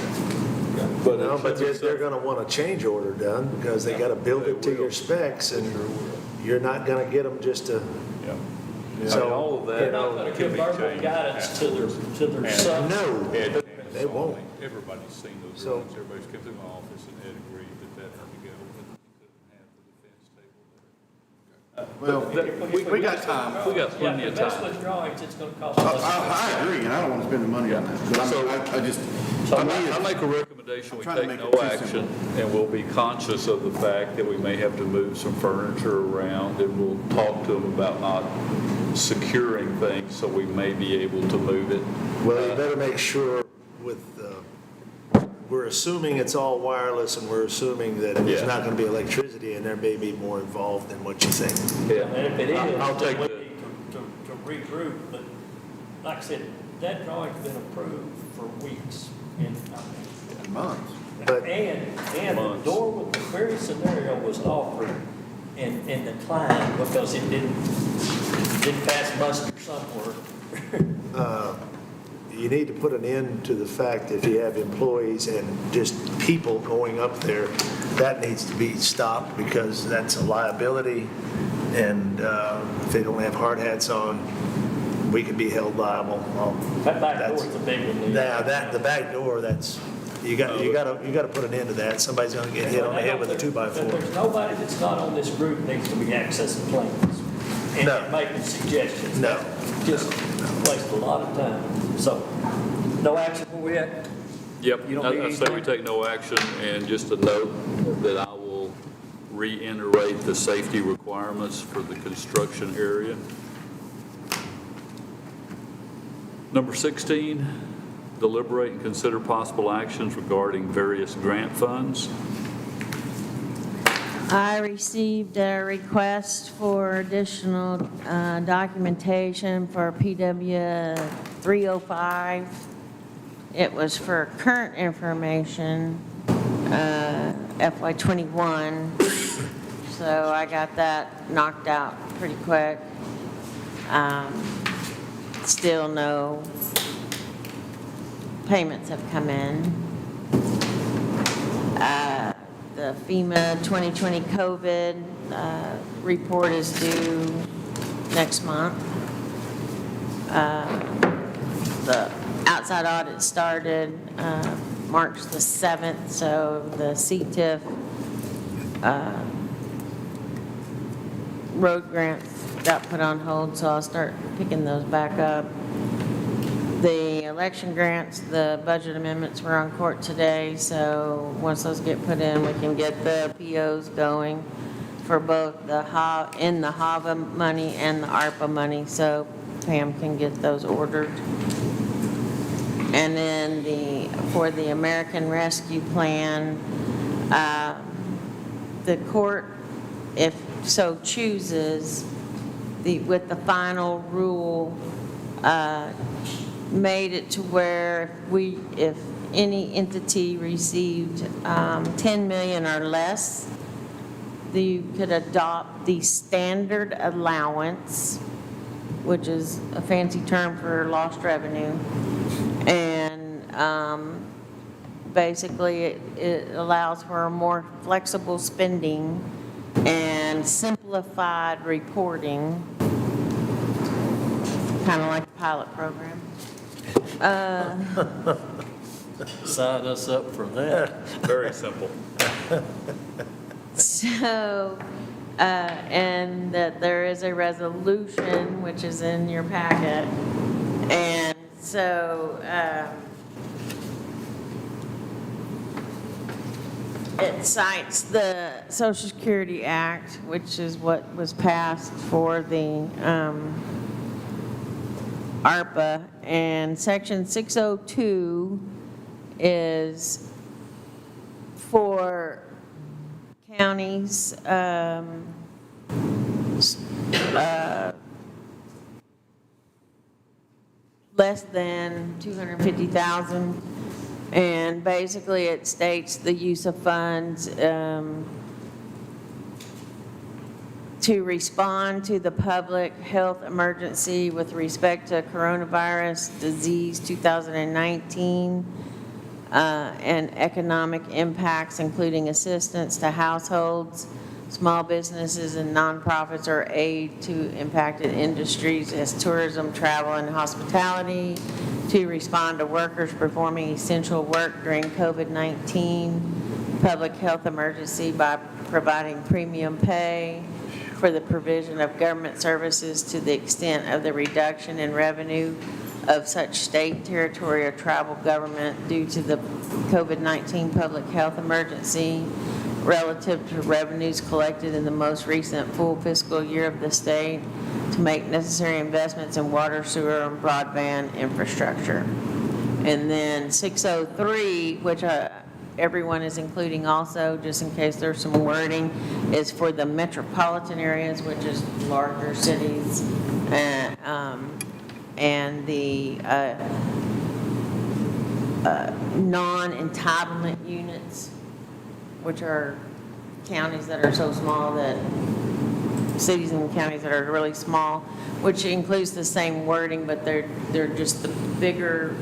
But No, but they're going to want a change order done because they got to build it to your specs and you're not going to get them just to, Yeah. So, all of They're that not going to can give be verbal changed. guidance to their son. no, they won't. Everybody's seen those So- drawings. Everybody's come through my office and had agreed that that had to go, but you couldn't have the defense table there. Well, we got time. We got plenty Yeah, of if that's time. with drawings, it's going to cost I us. agree, and I don't want to spend the money on that. But I just, I make a recommendation, we I'm trying to take make no it too action, and we'll be conscious of the fact that we may have to move some furniture around, and we'll talk to them about not securing things, so we may be able to move it. Well, you better make sure with, we're assuming it's all wireless, and we're assuming that there's Yeah. not going to be electricity, and there may be more involved than what you think. Yeah. And if it is, I'll take we the, need to regroup, but like I said, that drawing's been approved for weeks. And Months. But- and the Months. door with the very scenario was offered and declined because it didn't pass muster somewhere. You need to put an end to the fact that if you have employees and just people going up there, that needs to be stopped, because that's a liability, and if they don't have hard hats on, we could be held liable. Well, That back that's- door's the big one. Now, the back door, that's, you got to put an end to that. Somebody's going to get hit on the head with a But 2x4. there's nobody that's not on this group needs to be accessing planes No. and making suggestions. No. Just waste a lot of time. So, no action where we at? yep, You don't need I say we anything? take no action, and just a note that I will reiterate the safety requirements for the construction area. Number 16, deliberate and consider possible actions regarding various grant funds. I received a request for additional documentation for PW 305. It was for current information, FY '21, so I got that knocked out pretty quick. Still no payments have come in. The FEMA 2020 COVID report is due next month. The outside audit started March the 7th, so the CTIF road grants got put on hold, so I'll start picking those back up. The election grants, the budget amendments were on court today, so once those get put in, we can get the POs going for both the HAVA money and the ARPA money, so Pam can get those ordered. And then for the American Rescue Plan, the court, if so chooses, with the final rule, made it to where if any entity received 10 million or less, you could adopt the standard allowance, which is a fancy term for lost revenue. And basically, it allows for a more flexible spending and simplified reporting, kind of like the pilot program. Sign us up for that. Very simple. So, and that there is a resolution, which is in your packet. And so, it cites the Social Security Act, which is what was passed for the ARPA, and Section 602 is for counties less than 250,000, and basically it states the use of funds to respond to the public health emergency with respect to coronavirus disease 2019 and economic impacts, including assistance to households, small businesses, and nonprofits, or aid to impacted industries as tourism, travel, and hospitality, to respond to workers performing essential work during COVID-19 public health emergency by providing premium pay for the provision of government services to the extent of the reduction in revenue of such state, territory, or tribal government due to the COVID-19 public health emergency, relative to revenues collected in the most recent full fiscal year of the state to make necessary investments in water, sewer, and broadband infrastructure. And then 603, which everyone is including also, just in case there's some wording, is for the metropolitan areas, which is larger cities, and the non-entitlement units, which are counties that are so small that, cities and counties that are really small, which includes the same wording, but they're just the bigger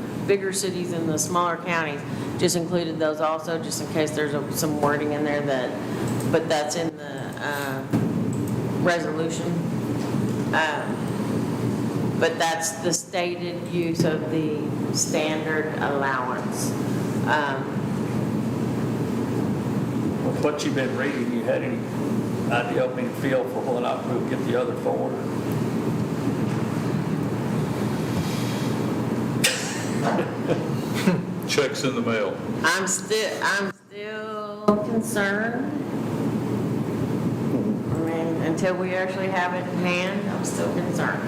cities and the smaller counties. Just included those also, just in case there's some wording in there that, but that's in the resolution. But that's the stated use of the standard allowance. With what you've been reading, you had any idea of any feel for when I will get the other four? Checks in the mail. I'm still concerned. I mean, until we actually have it in hand, I'm still concerned.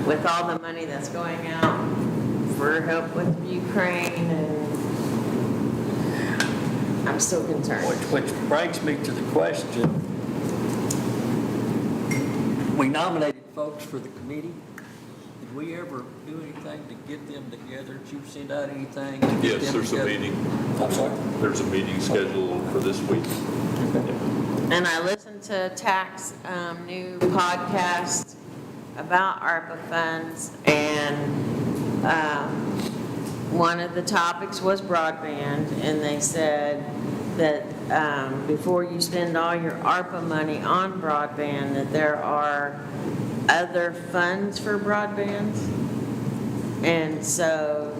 With all the money that's going out for help with Ukraine, and I'm still concerned. Which brings me to the question. We nominated folks for the committee. Did we ever do anything to get them together? Did you send out anything to get Yes, them there's a together? meeting. I'm sorry? There's a meeting scheduled for this week. And I listened to Tack's new podcast about ARPA funds, and one of the topics was broadband, and they said that before you spend all your ARPA money on broadband, that there are other funds for broadband. And so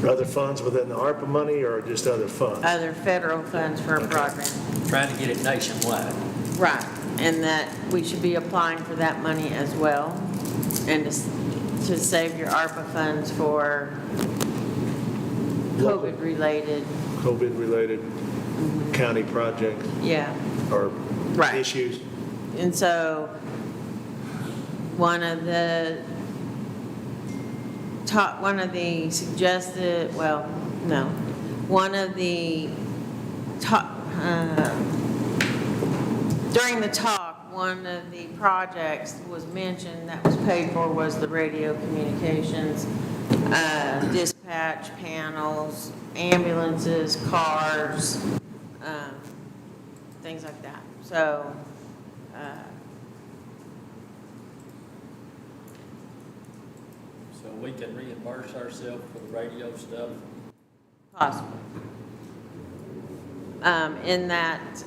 Other funds within the ARPA money or just other funds? other federal funds for broadband. Trying to get it nationwide. Right, and that we should be applying for that money as well, and to save your ARPA funds for COVID-related, COVID-related county projects yeah. or Right. issues? And so, one of the suggested, well, no, one of the during the talk, one of the projects was mentioned that was paid for was the radio communications, dispatch panels, ambulances, cars, things like that. So, So we can reimburse ourselves for the radio stuff. possible. In that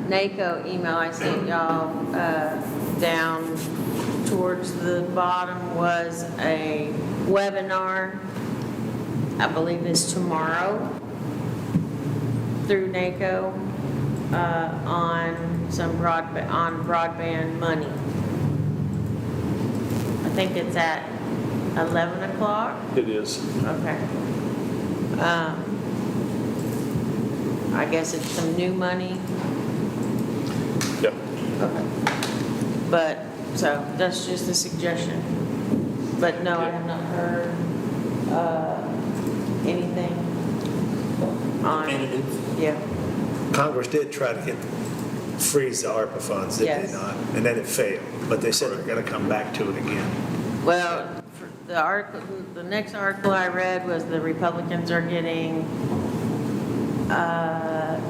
NACO email I sent y'all, down towards the bottom was a webinar, I believe it's tomorrow, through NACO, on some broadband money. I think it's at 11 o'clock. It is. Okay. I guess it's some new money. Yeah. Okay. But, so that's just a suggestion. But no, I have not heard anything on, Definitive. yeah. Congress did try to freeze the ARPA funds, did they Yes. not? And then it failed, but they said they're going to come back to it again. Well, for the article, the next article I read was the Republicans are getting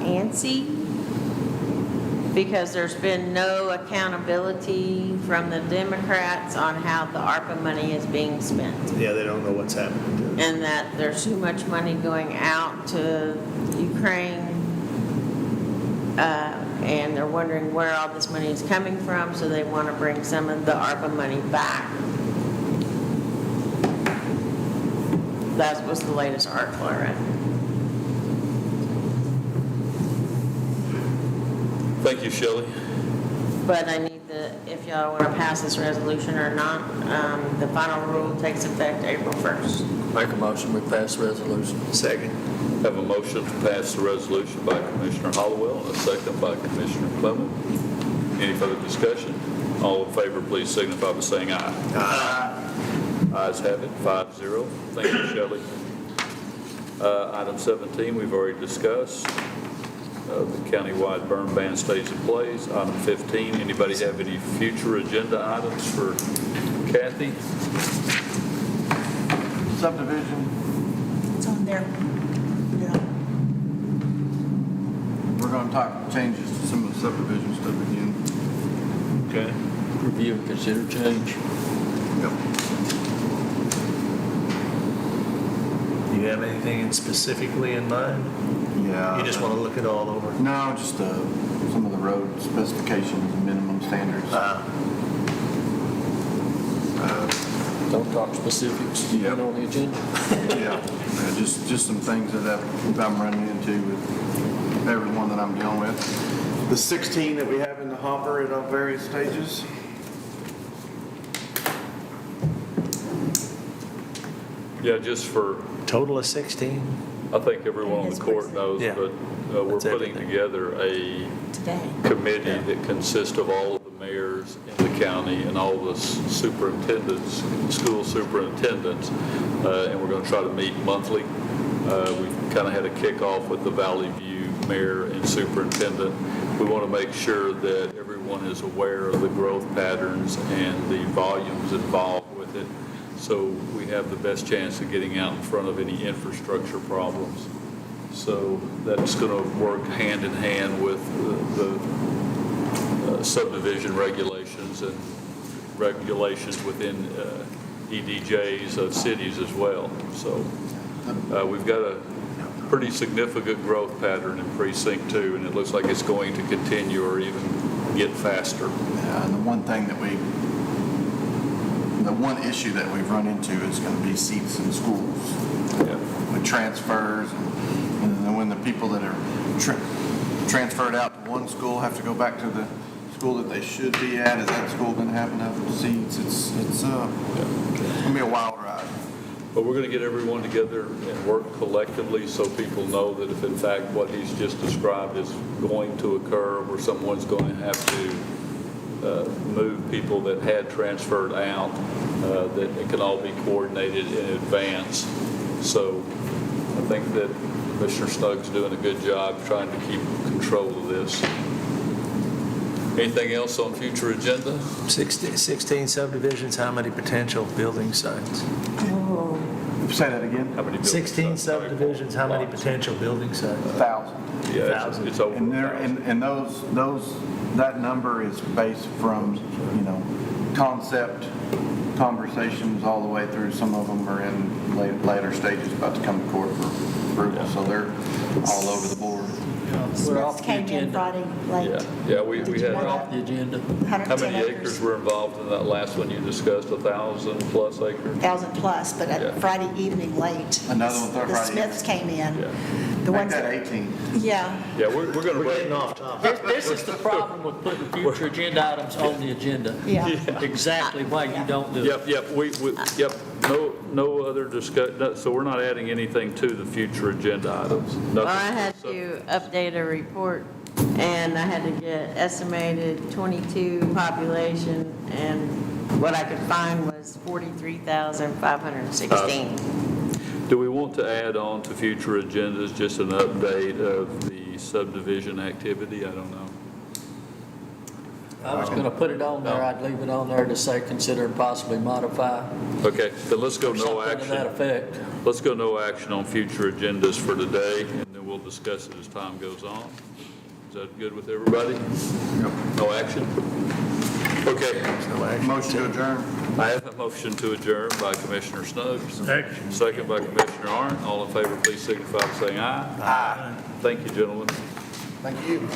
antsy because there's been no accountability from the Democrats on how the ARPA money is being spent. Yeah, they don't know what's happening to it. And that there's too much money going out to Ukraine, and they're wondering where all this money is coming from, so they want to bring some of the ARPA money back. That was the latest article I read. Thank you, Shelley. But I need the if y'all want to pass this resolution or not. The final rule takes effect April 1st. Make a motion, we pass the resolution. Second. Have a motion to pass the resolution by Commissioner Hollowell and a second by Commissioner Clement. Any further discussion? All in favor, please signify by saying aye. Aye. Ayes have it, 5-0. Thank you, Shelley. Item 17, we've already discussed. The countywide burn ban stays in place. Item 15, anybody have any future agenda items for Kathy? Subdivision, It's on there. Yeah. we're gonna talk changes to some of the subdivision stuff again. Okay. Review and consider change. Yep. Do you have anything specifically in mind? Yeah. You just want to look it all over? No, just some of the road specifications and minimum standards. Don't talk specifics. Yeah. Not on the agenda. Yeah, just some things that I'm running into with everyone that I'm dealing with. The 16 that we have in the hopper at various stages. Yeah, just for, Total of 16? I think everyone on the court knows, Yeah. but we're That's putting everything. together a Today. committee that consists of all of the mayors in the county and all the superintendents, school superintendents, and we're going to try to meet monthly. We've kind of had a kickoff with the Valley View mayor and superintendent. We want to make sure that everyone is aware of the growth patterns and the volumes involved with it, so we have the best chance of getting out in front of any infrastructure problems. So that's going to work hand in hand with the subdivision regulations and regulations within EDJs of cities as well. So we've got a pretty significant growth pattern in Precinct 2, and it looks like it's going to continue or even get faster. Yeah, and the one issue that we've run into is going to be seats in schools. Yeah. With transfers, and then when the people that are transferred out to one school have to go back to the school that they should be at, is that school going to have enough seats? It's going to be a wild ride. But we're going to get everyone together and work collectively so people know that if in fact what he's just described is going to occur, where someone's going to have to move people that had transferred out, that it can all be coordinated in advance. So I think that Commissioner Snug's doing a good job trying to keep control of this. Anything else on future agenda? 16 subdivisions, how many potential building sites? Say that again? How many buildings? 16 subdivisions, how many potential building sites? 1,000. Yeah, it's over. And there, and that number is based from, concept conversations all the way through. Some of them are in later stages, about to come to court for approval, so they're all over the board. We're off Smiths the came in agenda. Friday late. Yeah, we Did you had, know We're off the agenda. how 110 many acres were involved in that last one you discussed, 1,000 plus acres? 1,000 plus, but Yeah. Friday evening late. Another one The Friday Smiths came in. Yeah. The Make ones that that, 18. yeah. Yeah, we're going to We're break. getting off topic. This is the problem with putting future agenda items on the agenda. Yeah. Exactly why you don't do it. Yep, no other discuss, so we're not adding anything to the future agenda items? Well, I had to update a report, and I had to get estimated 22 population, and what I could find was 43,516. Do we want to add on to future agendas just an update of the subdivision activity? I don't know. I was going to put it on there, I'd leave it on there to say consider and possibly modify. Okay, then let's go Or no something to that action. effect. Let's go no action on future agendas for today, and then we'll discuss it as time goes on. Is that good with everybody? No action? Okay. Motion to adjourn. I have a motion to adjourn by Commissioner Snug. Second by Commissioner Arndt. All in favor, please signify by saying aye. Aye. Thank you, gentlemen. Thank you.